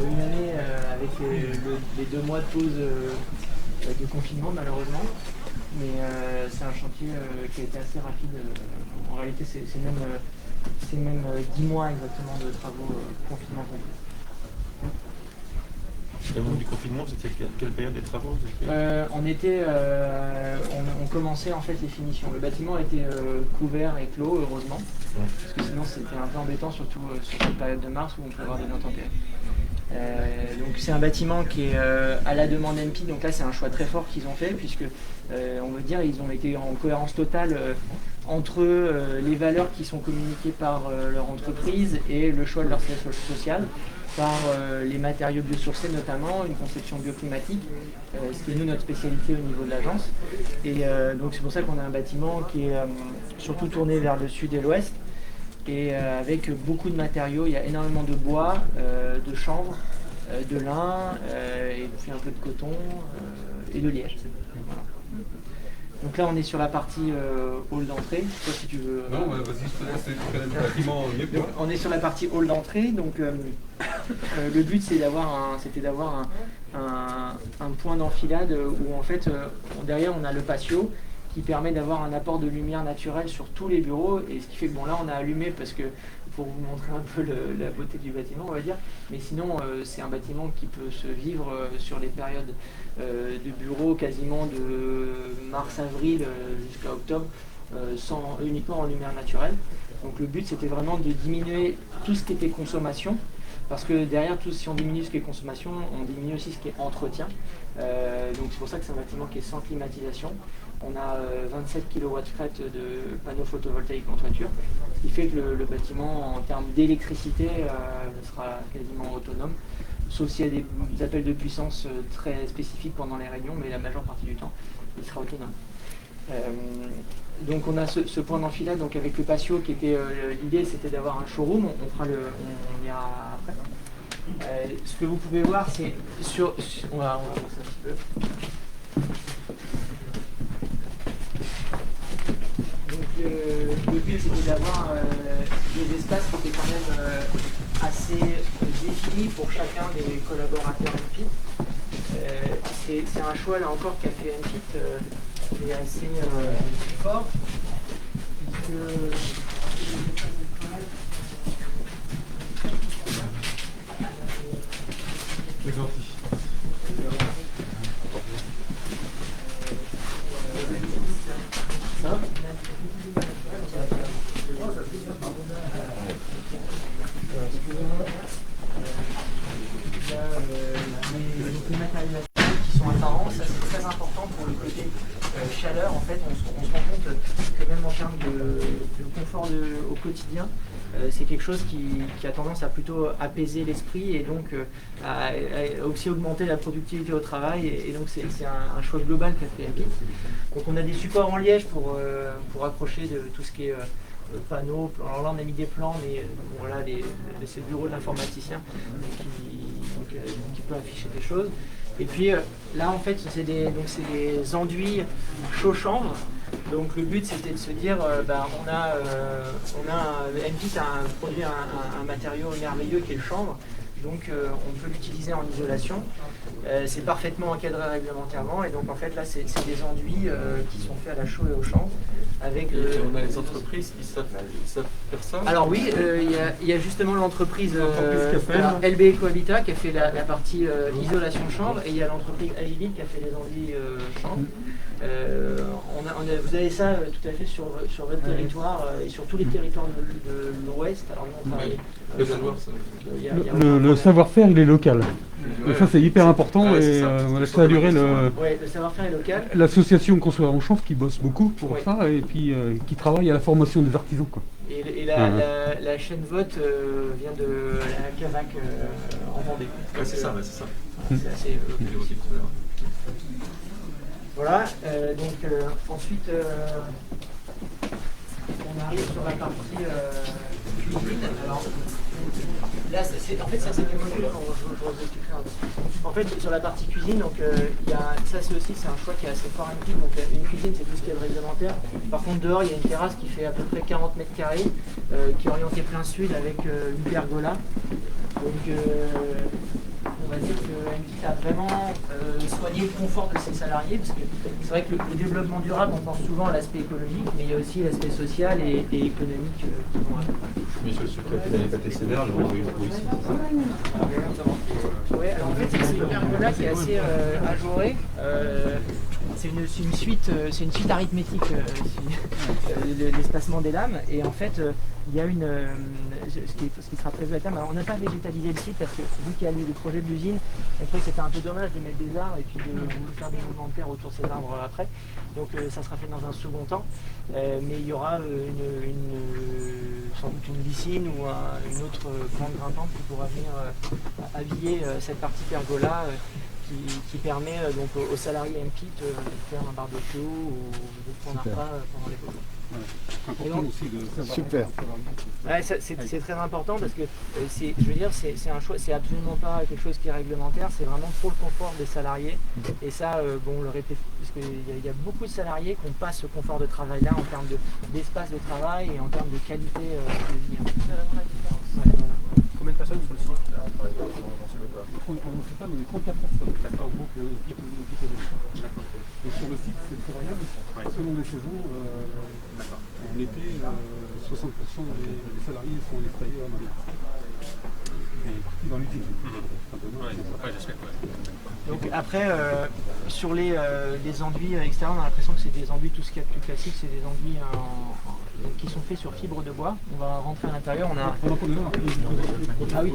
Une année avec les 2 mois de pause de confinement malheureusement, mais c'est un chantier qui a été assez rapide. En réalité c'est même 10 mois exactement de travaux confinement complet. Le moment du confinement, c'était quelle période des travaux? On commençait en fait les finitions. Le bâtiment était couvert et clos, heureusement, parce que sinon c'était un peu embêtant, surtout sur cette période de mars où on peut avoir des intempéries. Donc c'est un bâtiment qui est à la demande MP, donc là c'est un choix très fort qu'ils ont fait, puisque on veut dire ils ont été en cohérence totale entre les valeurs qui sont communiquées par leur entreprise et le choix de leur siège social, par les matériaux biosourcés notamment, une conception bioclimatique, ce qui est nous notre spécialité au niveau de l'agence. Et donc c'est pour ça qu'on a un bâtiment qui est surtout tourné vers le sud et l'ouest, et avec beaucoup de matériaux. Il y a énormément de bois, de chanvre, de lin, et puis un peu de coton et de liège. Voilà. Donc là on est sur la partie hall d'entrée. Je sais pas si tu veux. Non, vas-y, je te laisse le bâtiment mieux. On est sur la partie hall d'entrée, donc le but c'était d'avoir un point d'enfilade où en fait derrière on a le patio qui permet d'avoir un apport de lumière naturelle sur tous les bureaux, et ce qui fait que bon là on a allumé parce que pour vous montrer un peu la beauté du bâtiment, on va dire. Mais sinon, c'est un bâtiment qui peut se vivre sur les périodes de bureau quasiment de mars-avril jusqu'à octobre, uniquement en lumière naturelle. Donc le but, c'était vraiment de diminuer tout ce qui était consommation, parce que derrière, si on diminue ce qui est consommation, on diminue aussi ce qui est entretien. Donc c'est pour ça que c'est un bâtiment qui est sans climatisation. On a 27 kW de panneaux photovoltaïques en toiture, ce qui fait que le bâtiment, en termes d'électricité, sera quasiment autonome, sauf s'il y a des appels de puissance très spécifiques pendant les réunions, mais la majeure partie du temps, il sera autonome. Donc on a ce point d'enfilade, donc avec le patio qui était l'idée, c'était d'avoir un showroom. On ira après. Ce que vous pouvez voir, c'est on va voir ça un petit peu. Donc le but, c'était d'avoir des espaces qui étaient quand même assez définis pour chacun des collaborateurs MPIT. C'est un choix là encore qu'a fait MPIT qui est assez fort, puisque C'est gentil. Les matérialisations qui sont apparents, ça c'est très important pour le côté chaleur. En fait, on se rend compte que même en termes de confort au quotidien, c'est quelque chose qui a tendance à plutôt apaiser l'esprit et donc à aussi augmenter la productivité au travail. Et donc c'est un choix global qu'a fait MPIT. Donc on a des supports en liège pour accrocher de tout ce qui est panneaux. Alors là on a mis des plans, mais voilà, c'est le bureau de l'informaticien qui peut afficher des choses. Et puis là en fait c'est des enduits chaud-chanvre. Donc le but c'était de se dire MPIT a produit un matériau merveilleux qui est le chanvre. Donc on peut l'utiliser en isolation. C'est parfaitement encadré réglementairement et donc en fait là c'est des enduits qui sont faits à la chaux et au chanvre. On a les entreprises qui savent faire ça. Alors oui, il y a justement l'entreprise LB Ecohabitat qui a fait la partie isolation chanvre et il y a l'entreprise Alivit qui a fait les enduits chanvre. Vous avez ça tout à fait sur votre territoire et sur tous les territoires de l'Ouest. Alors nous on travaille. Le savoir-faire, il est local. Et ça, c'est hyper important. Et je saluerai le savoir-faire est local. L'association Construire en Chanvre qui bosse beaucoup pour ça et puis qui travaille à la formation des artisans, quoi. Et la chaîne vote vient de la Cavac en Vendée. Ouais, c'est ça. C'est assez voilà. Donc ensuite, on arrive sur la partie cuisine. Alors, là, en fait, ça c'est des modules quand je vous expliquerai un peu. En fait, sur la partie cuisine, donc ça c'est un choix qui est assez fort MPIT. Donc une cuisine, c'est tout ce qui est réglementaire. Par contre, dehors, il y a une terrasse qui fait à peu près 40 mètres carrés, qui est orientée plein sud avec une pergola. Donc on va dire que MPIT a vraiment soigné le confort de ses salariés, parce que c'est vrai que le développement durable, on pense souvent à l'aspect écologique, mais il y a aussi l'aspect social et économique qui vont avec. Monsieur le secrétaire des pâtés sévères, le bruit ici. Oui, alors en fait, c'est une pergola qui est assez ajourée. C'est une suite arithmétique, l'espacement des lames. Et en fait, il y a ce qui sera prévu à terme. Alors, on n'a pas végétalisé le site parce que vu qu'il y a eu le projet de l'usine, on trouvait que c'était un peu dommage de mettre des arbres et puis de faire des mouvements de terre autour de ces arbres après. Donc ça sera fait dans un second temps. Mais il y aura sans doute une piscine ou une autre plante grimpante qui pourra venir habiller cette partie pergola. Qui permet donc aux salariés MPIT de faire un barbecue ou de prendre un repas pendant les pauses. Important aussi de savoir. Super. Ouais, c'est très important parce que je veux dire, c'est un choix, c'est absolument pas quelque chose qui est réglementaire, c'est vraiment pour le confort des salariés. Et ça, on le répète, parce qu'il y a beaucoup de salariés qui n'ont pas ce confort de travail là en termes d'espace de travail et en termes de qualité de vie. Combien de personnes sur le site On ne sait pas, mais 34 personnes. D'accord. Donc, et sur le site, c'est très variable. Selon les saisons, En été, 60% des salariés sont en extérieur. Et dans l'usine. Donc après, sur les enduits extérieurs, on a l'impression que c'est des enduits, tout ce qu'il y a de plus classique, c'est des enduits qui sont faits sur fibre de bois. On va rentrer à l'intérieur, on a... Ah oui.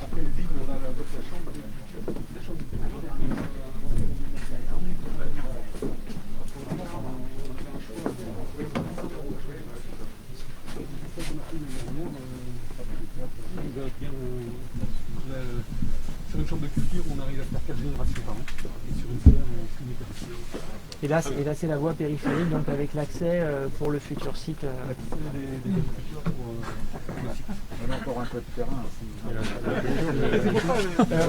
Après le vide, on a la chambre. La chambre. Sur une chambre de culture, on arrive à faire 4 générations par an. Et sur une serre, on finit par... Et là c'est la voie périphérique, donc avec l'accès pour le futur site. Des cultures pour le site. On a encore un peu de terrain aussi.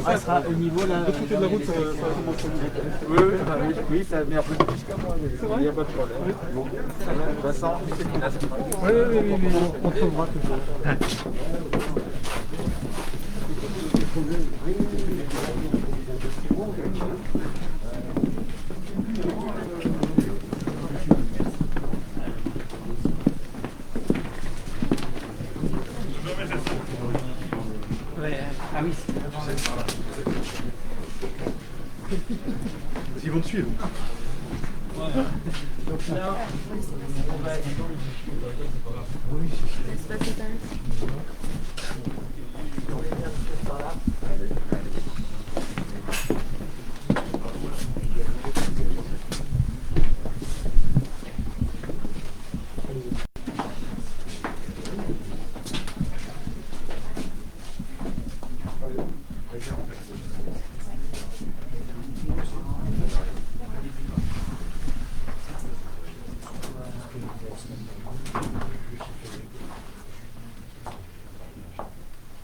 Ça sera au niveau là. De côté de la route, ça commence à Oui, ça met un peu plus qu'à moi. Il n'y a pas de problème. Bon, Vincent, Oui, on trouvera toujours. Ah oui, ils vont te suivre. Donc là, on va...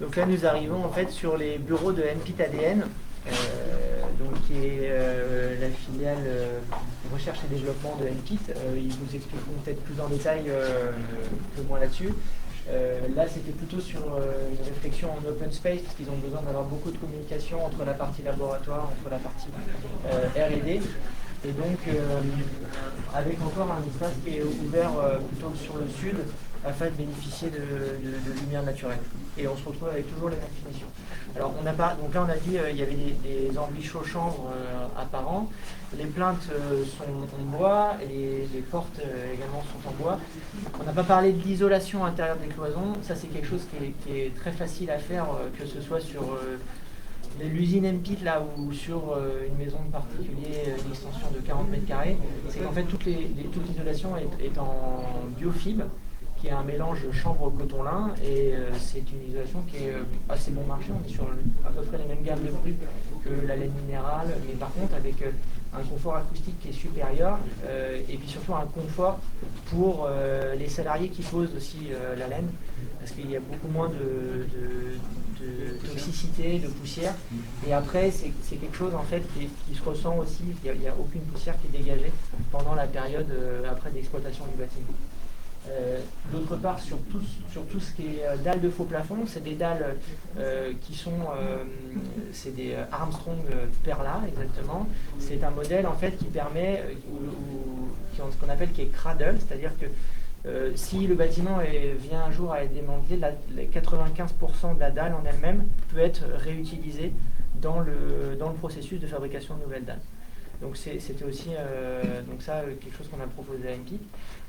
Donc là, nous arrivons en fait sur les bureaux de MPIT ADN, donc qui est la filiale recherche et développement de MPIT. Ils vous expliqueront peut-être plus en détail que moi là-dessus. Là, c'était plutôt sur une réflexion en open space, parce qu'ils ont besoin d'avoir beaucoup de communication entre la partie laboratoire, entre la partie R&D. Et donc, avec encore un espace qui est ouvert plutôt sur le sud, afin de bénéficier de lumière naturelle. Et on se retrouve avec toujours les mêmes finitions. Alors, donc là, on a dit il y avait des enduits chaux-chanvre apparents. Les plaintes sont en bois et les portes également sont en bois. On n'a pas parlé de l'isolation intérieure des cloisons. Ça, c'est quelque chose qui est très facile à faire, que ce soit sur l'usine MPIT là ou sur une maison de particulier d'extension de 40 mètres carrés. C'est qu'en fait, toute l'isolation est en biofibre, qui est un mélange chanvre-coton-lin, et c'est une isolation qui est assez bon marché. On est sur à peu près les mêmes gammes de prix que la laine minérale, mais par contre avec un confort acoustique qui est supérieur, et puis surtout un confort pour les salariés qui posent aussi la laine, parce qu'il y a beaucoup moins de toxicité, de poussière. Et après, c'est quelque chose en fait qui se ressent aussi. Il n'y a aucune poussière qui est dégagée pendant la période après d'exploitation du bâtiment. D'autre part, sur tout ce qui est dalles de faux plafond, c'est des dalles qui sont c'est des Armstrong Perla exactement. C'est un modèle en fait qui permet ce qu'on appelle qui est cradle, c'est-à-dire que si le bâtiment vient un jour à être démantelé, 95% de la dalle en elle-même peut être réutilisée dans le processus de fabrication de nouvelles dalles. Donc c'était aussi quelque chose qu'on a proposé à MPIT.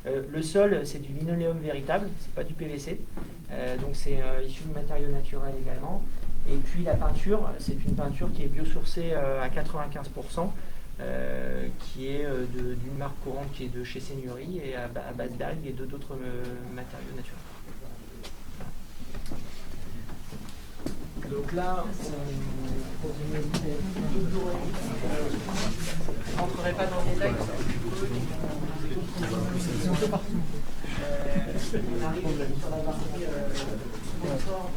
Le sol, c'est du linoléum véritable, c'est pas du PVC, donc c'est issu de matériaux naturels également. Et puis la peinture, c'est une peinture qui est biosourcée à 95%, qui est d'une marque courante qui est de chez Seigneurie et à base d'algues et d'autres matériaux naturels. Donc là, je ne rentrerai pas dans les détails. C'est un peu partout. On arrive sur la partie confort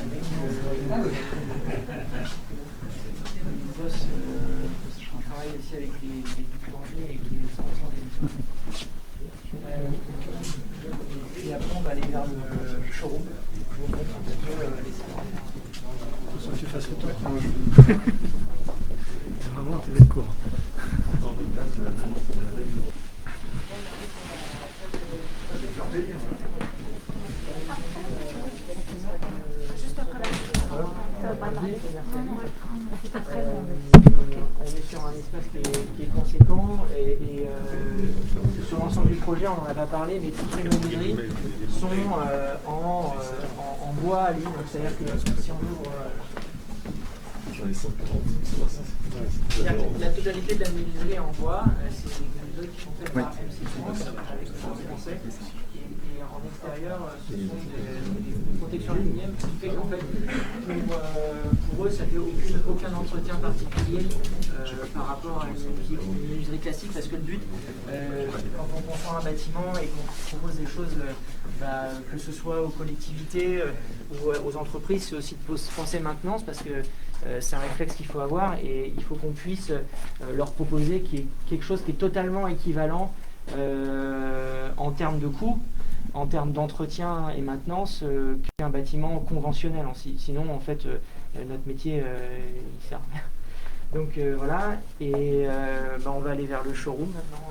avec on travaille aussi avec les boulangers et les 100% des et puis après on va aller vers le showroom. Je vous montre un petit peu les salons. Faut que tu fasses le tour. C'est vraiment un télé de cours. Merci. On est sur un espace qui est conséquent et sur l'ensemble du projet, on n'en a pas parlé, mais toutes les menuiseries sont en bois à ligne. C'est-à-dire que si on ouvre la totalité de la menuiserie est en bois, c'est des menuiseries qui sont faites par MC France avec le français. Et en extérieur, ce sont des protections aluminium, ce qui fait qu'en fait, pour eux, ça ne fait aucun entretien particulier par rapport à une menuiserie classique, parce que le but, quand on construit un bâtiment et qu'on propose des choses, que ce soit aux collectivités ou aux entreprises, c'est aussi de penser maintenance, parce que c'est un réflexe qu'il faut avoir et il faut qu'on puisse leur proposer quelque chose qui est totalement équivalent en termes de coût, en termes d'entretien et maintenance qu'un bâtiment conventionnel. Sinon, en fait, notre métier, il sert à rien. Donc voilà, et on va aller vers le showroom maintenant.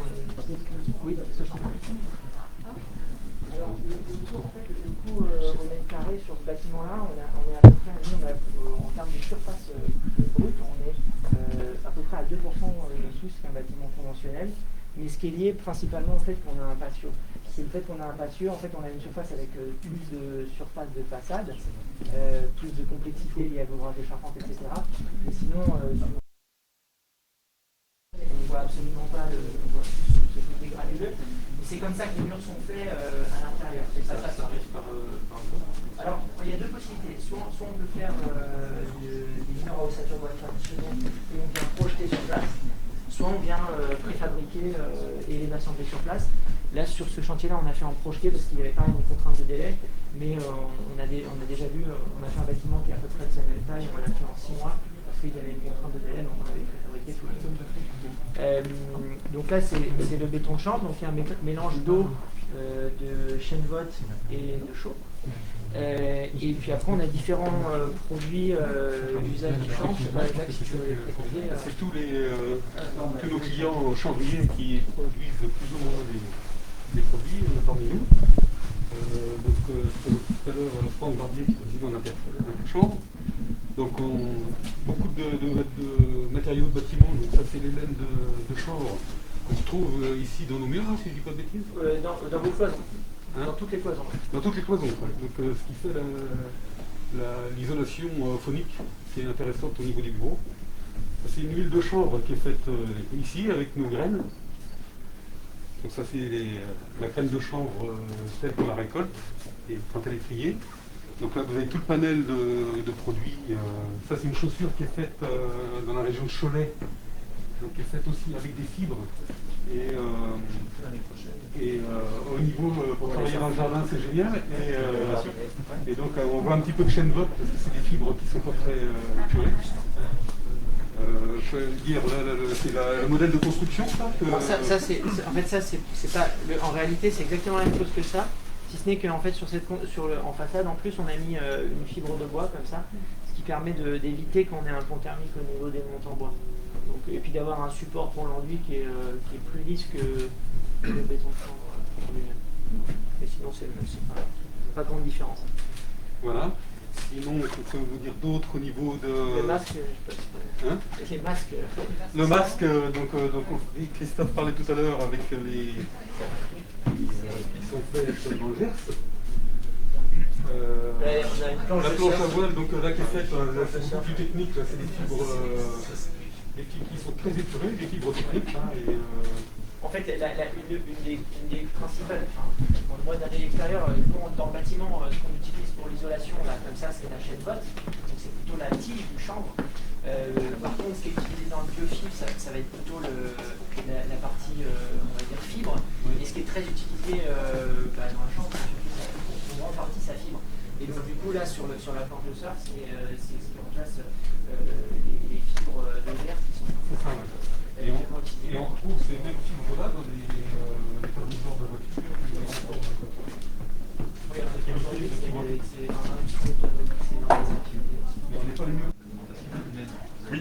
Oui, ce sera. Alors, le coût au mètre carré sur ce bâtiment-là, on est à peu près, en termes de surface brute, on est à peu près à 2% de plus qu'un bâtiment conventionnel. Mais ce qui est lié principalement au fait qu'on a un patio. C'est le fait qu'on a un patio, en fait on a une surface avec plus de surface de façade, plus de complexité liée à l'ouvrage des charpentes, etc. Mais sinon, on ne voit absolument pas ce côté granuleux. C'est comme ça que les murs sont faits à l'intérieur. C'est ça. Alors, il y a deux possibilités. Soit on peut faire des murs à ossature bois traditionnelle et on vient projeter sur place, soit on vient préfabriquer et les assembler sur place. Là, sur ce chantier-là, on a fait en projeté parce qu'il y avait quand même une contrainte de délai, mais on a déjà vu, on a fait un bâtiment qui est à peu près de sa même taille, on l'a fait en 6 mois, parce qu'il y avait une contrainte de délai, donc on avait préfabriqué tout le tout. Donc là, c'est le béton de chanvre, donc il y a un mélange d'eau, de chêne vote et de chaux. Et puis après, on a différents produits d'usage du chanvre. C'est tous nos clients chanvriers qui produisent plus ou moins des produits parmi nous. Tout à l'heure, Franck Barbier qui est président d'Interchanvre. Donc beaucoup de matériaux de bâtiment, donc ça c'est les laines de chanvre qu'on retrouve ici dans nos murs, si je ne dis pas de bêtises. Dans vos cloisons. Dans toutes les cloisons. Dans toutes les cloisons, ouais. Donc ce qui fait l'isolation phonique qui est intéressante au niveau du bureau. C'est une huile de chanvre qui est faite ici avec nos graines. Donc ça c'est la graine de chanvre telle qu'on la récolte et quand elle est triée. Donc là vous avez tout le panel de produits. Ça c'est une chaussure qui est faite dans la région de Cholet, donc qui est faite aussi avec des fibres. Et au niveau pour travailler dans le jardin c'est génial. Et donc on voit un petit peu de chêne vote parce que c'est des fibres qui sont pas très purées. Je veux dire, c'est le modèle de construction, ça en réalité, c'est exactement la même chose que ça, si ce n'est qu'en fait, en façade, en plus, on a mis une fibre de bois comme ça, ce qui permet d'éviter qu'on ait un pont thermique au niveau des montants bois. Donc, et puis d'avoir un support pour l'enduit qui est plus lisse que le béton de chanvre lui-même. Mais sinon, c'est pas grande différence. Voilà. Sinon, je peux vous dire d'autres au niveau de... Les masques, je sais pas. Hein? Les masques. Le masque, donc Christophe parlait tout à l'heure avec les qui sont faits dans le Gers. On a une planche la planche à voile, donc là qui est faite, c'est beaucoup plus technique, là, c'est des fibres qui sont très épurées, des fibres techniques. En fait, une des principales, moi d'un œil extérieur, dans le bâtiment, ce qu'on utilise pour l'isolation, comme ça, c'est la chaîne vote, donc c'est plutôt la tige du chanvre. Par contre, ce qui est utilisé dans le biofib, ça va être plutôt la partie, on va dire, fibre, et ce qui est très utilisé dans la chanvre, c'est en grande partie sa fibre. Et donc du coup, là, sur la planche de surf, c'est ce qui remplace les fibres de verre qui sont... Et on retrouve ces mêmes fibres-là dans les fournisseurs de voitures. Oui, c'est on n'est pas les mieux. Oui.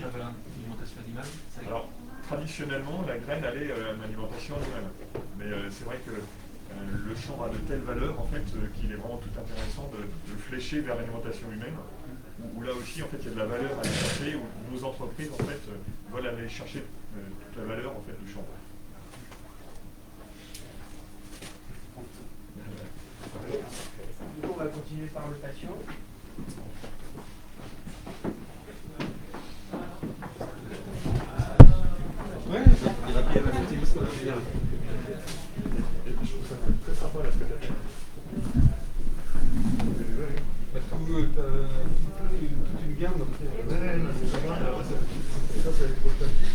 Alors, traditionnellement, la graine allait à l'alimentation animale. Mais c'est vrai que le champ a de telles valeurs en fait, qu'il est vraiment tout intéressant de flécher vers l'alimentation humaine. où là aussi, en fait, il y a de la valeur à aller chercher, où nos entreprises, en fait, veulent aller chercher toute la valeur, en fait, du chanvre. Du coup, on va continuer par le patio. Ouais, il a bien ajouté l'histoire. Je trouve ça très sympa là ce que tu as fait. Toute une gamme. Donc, ça va être trop facile.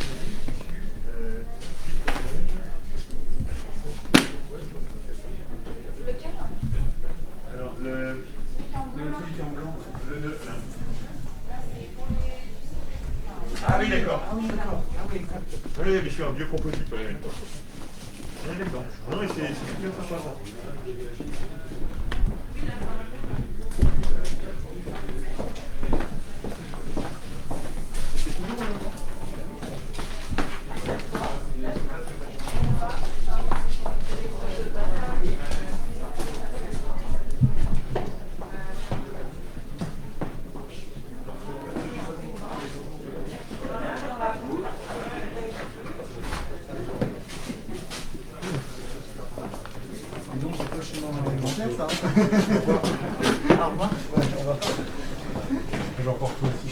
Lequel? Alors, celui qui est en blanc, le 9 là. Ah oui, d'accord. Ah oui, d'accord. Ah oui, exact. Oui, mais je suis un vieux composite. Ouais. Ah, d'accord. Non, mais c'est bien sympa ça. Au revoir. Je vais encore toi aussi.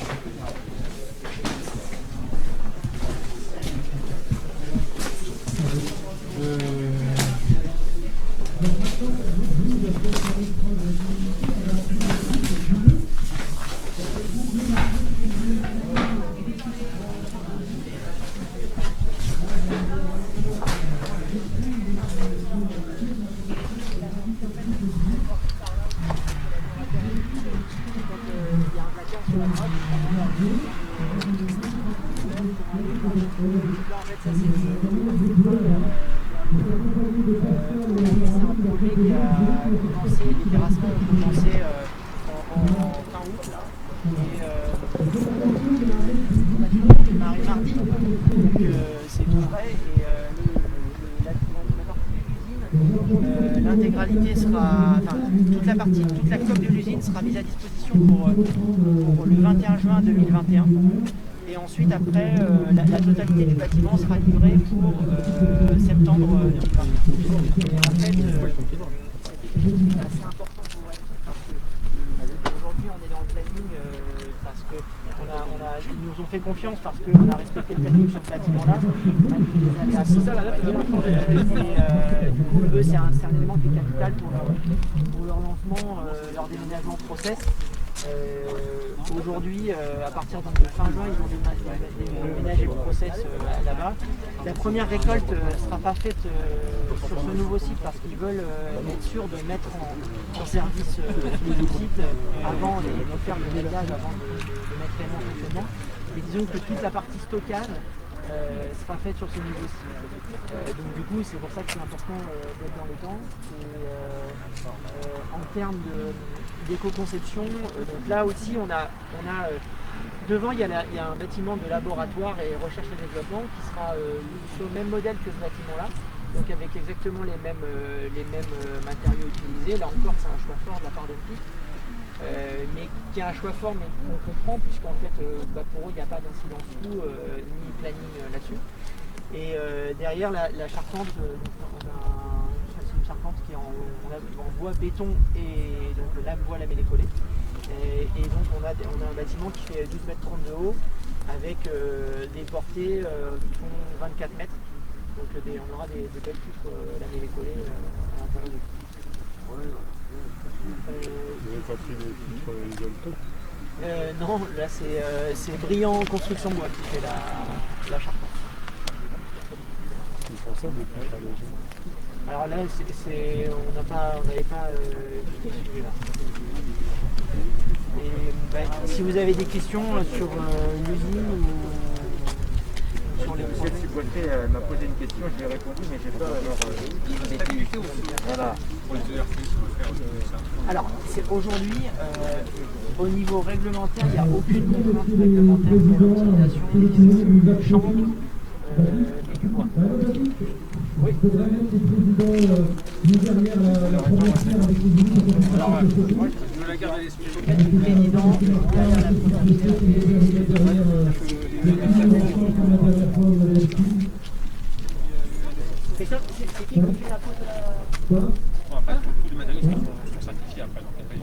L'intégralité sera, enfin, toute la coque de l'usine sera mise à disposition pour le 21 juin 2021. Et ensuite, après, la totalité du bâtiment sera livrée pour septembre 2021. Et en fait, c'est assez important pour moi parce qu'aujourd'hui, on est dans le planning parce que ils nous ont fait confiance parce qu'on a respecté le planning sur ce bâtiment-là. C'est ça la date. Du coup, eux, c'est un élément qui est capital pour leur lancement, leur déménagement process. Aujourd'hui, à partir de fin juin, ils ont déménagé le process là-bas. La première récolte ne sera pas faite sur ce nouveau site parce qu'ils veulent être sûrs de mettre en service ce nouveau site avant de faire le ménage, avant de mettre réellement en fonctionnement. Mais disons que toute la partie stockage sera faite sur ce nouveau site. Donc du coup, c'est pour ça que c'est important d'être dans les temps. En termes d'éco-conception, donc là aussi, on a devant, il y a un bâtiment de laboratoire et recherche et développement qui sera sur le même modèle que ce bâtiment-là, donc avec exactement les mêmes matériaux utilisés. Là encore, c'est un choix fort de la part d'Enpic. Mais qui est un choix fort, mais qu'on comprend, puisqu'en fait, pour eux, il n'y a pas d'incidence coût ni planning là-dessus. Et derrière, la charpente, c'est une charpente qui est en bois béton et donc lame bois lamellé collé. Et donc, on a un bâtiment qui fait 12 mètres 30 de haut avec des portées qui font 24 mètres. Donc, on aura des belles poutres lamellé collées à l'intérieur du. Vous n'avez pas pris des filtres isotopes? Non, là c'est Brillant Construction Bois qui fait la charpente. Ils font ça depuis pas longtemps. Alors là, on n'avait pas quitté ce sujet-là. Et si vous avez des questions sur l'usine ou sur les Monsieur Poitret m'a posé une question, je lui ai répondu, mais j'ai pas Voilà. Alors, aujourd'hui, au niveau réglementaire, il n'y a aucune contrainte réglementaire pour l'utilisation des chambres et du bois. Oui. Alors, moi, je la garde à l'esprit. du président derrière la c'est ça, c'est qui qui fait la pause de la... Bon, après, tous les matériaux sont certifiés après. Donc, après,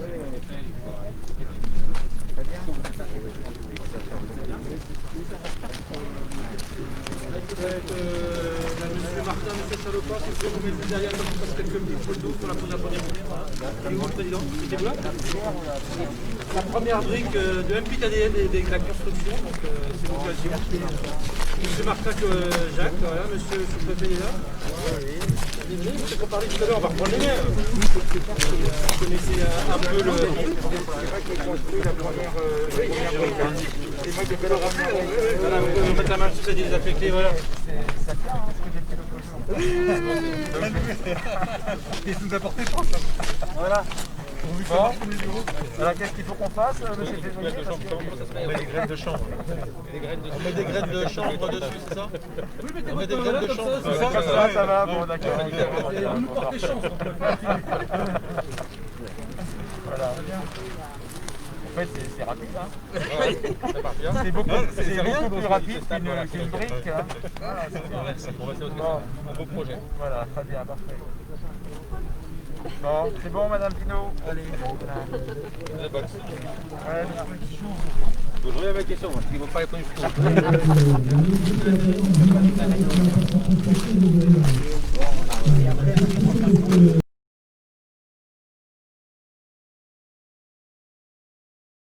Monsieur Martin, Monsieur Salopard, si vous pouvez vous mettre derrière, comme ça, quelques petites photos pour la pose de la première brique. Monsieur le Président, mettez-vous là. La première brique de MPIC ADN et de la construction, donc c'est l'occasion. Monsieur Martin Jacques, voilà, Monsieur le Sous-préfet est là. C'est qu'on parlait tout à l'heure, on va reprendre les mains. Vous connaissez un peu le... C'est vrai qu'il a construit la première brique. C'est moi qui ai fait le rappel. Voilà, vous pouvez mettre la main sur ça désaffecté, voilà. Ça tient, hein, ce que j'ai fait l'autre jour. Et vous apportez pas ça. Voilà. Bon. Alors qu'est-ce qu'il faut qu'on fasse, monsieur le président? On met des graines de chanvre. On met des graines de chanvre dessus, c'est ça? Oui, mettez on met des graines de chanvre. Ça va, bon, d'accord. Vous nous portez chance. Voilà. En fait, c'est rapide, hein. C'est beaucoup plus rapide qu'une brique, hein. Voilà, c'est bien. Un beau projet. Voilà, très bien, parfait. Bon, c'est bon, Madame Pinault. Allez. La boxe. Ouais, Je reviens à ma question, parce qu'ils ne vont pas répondre.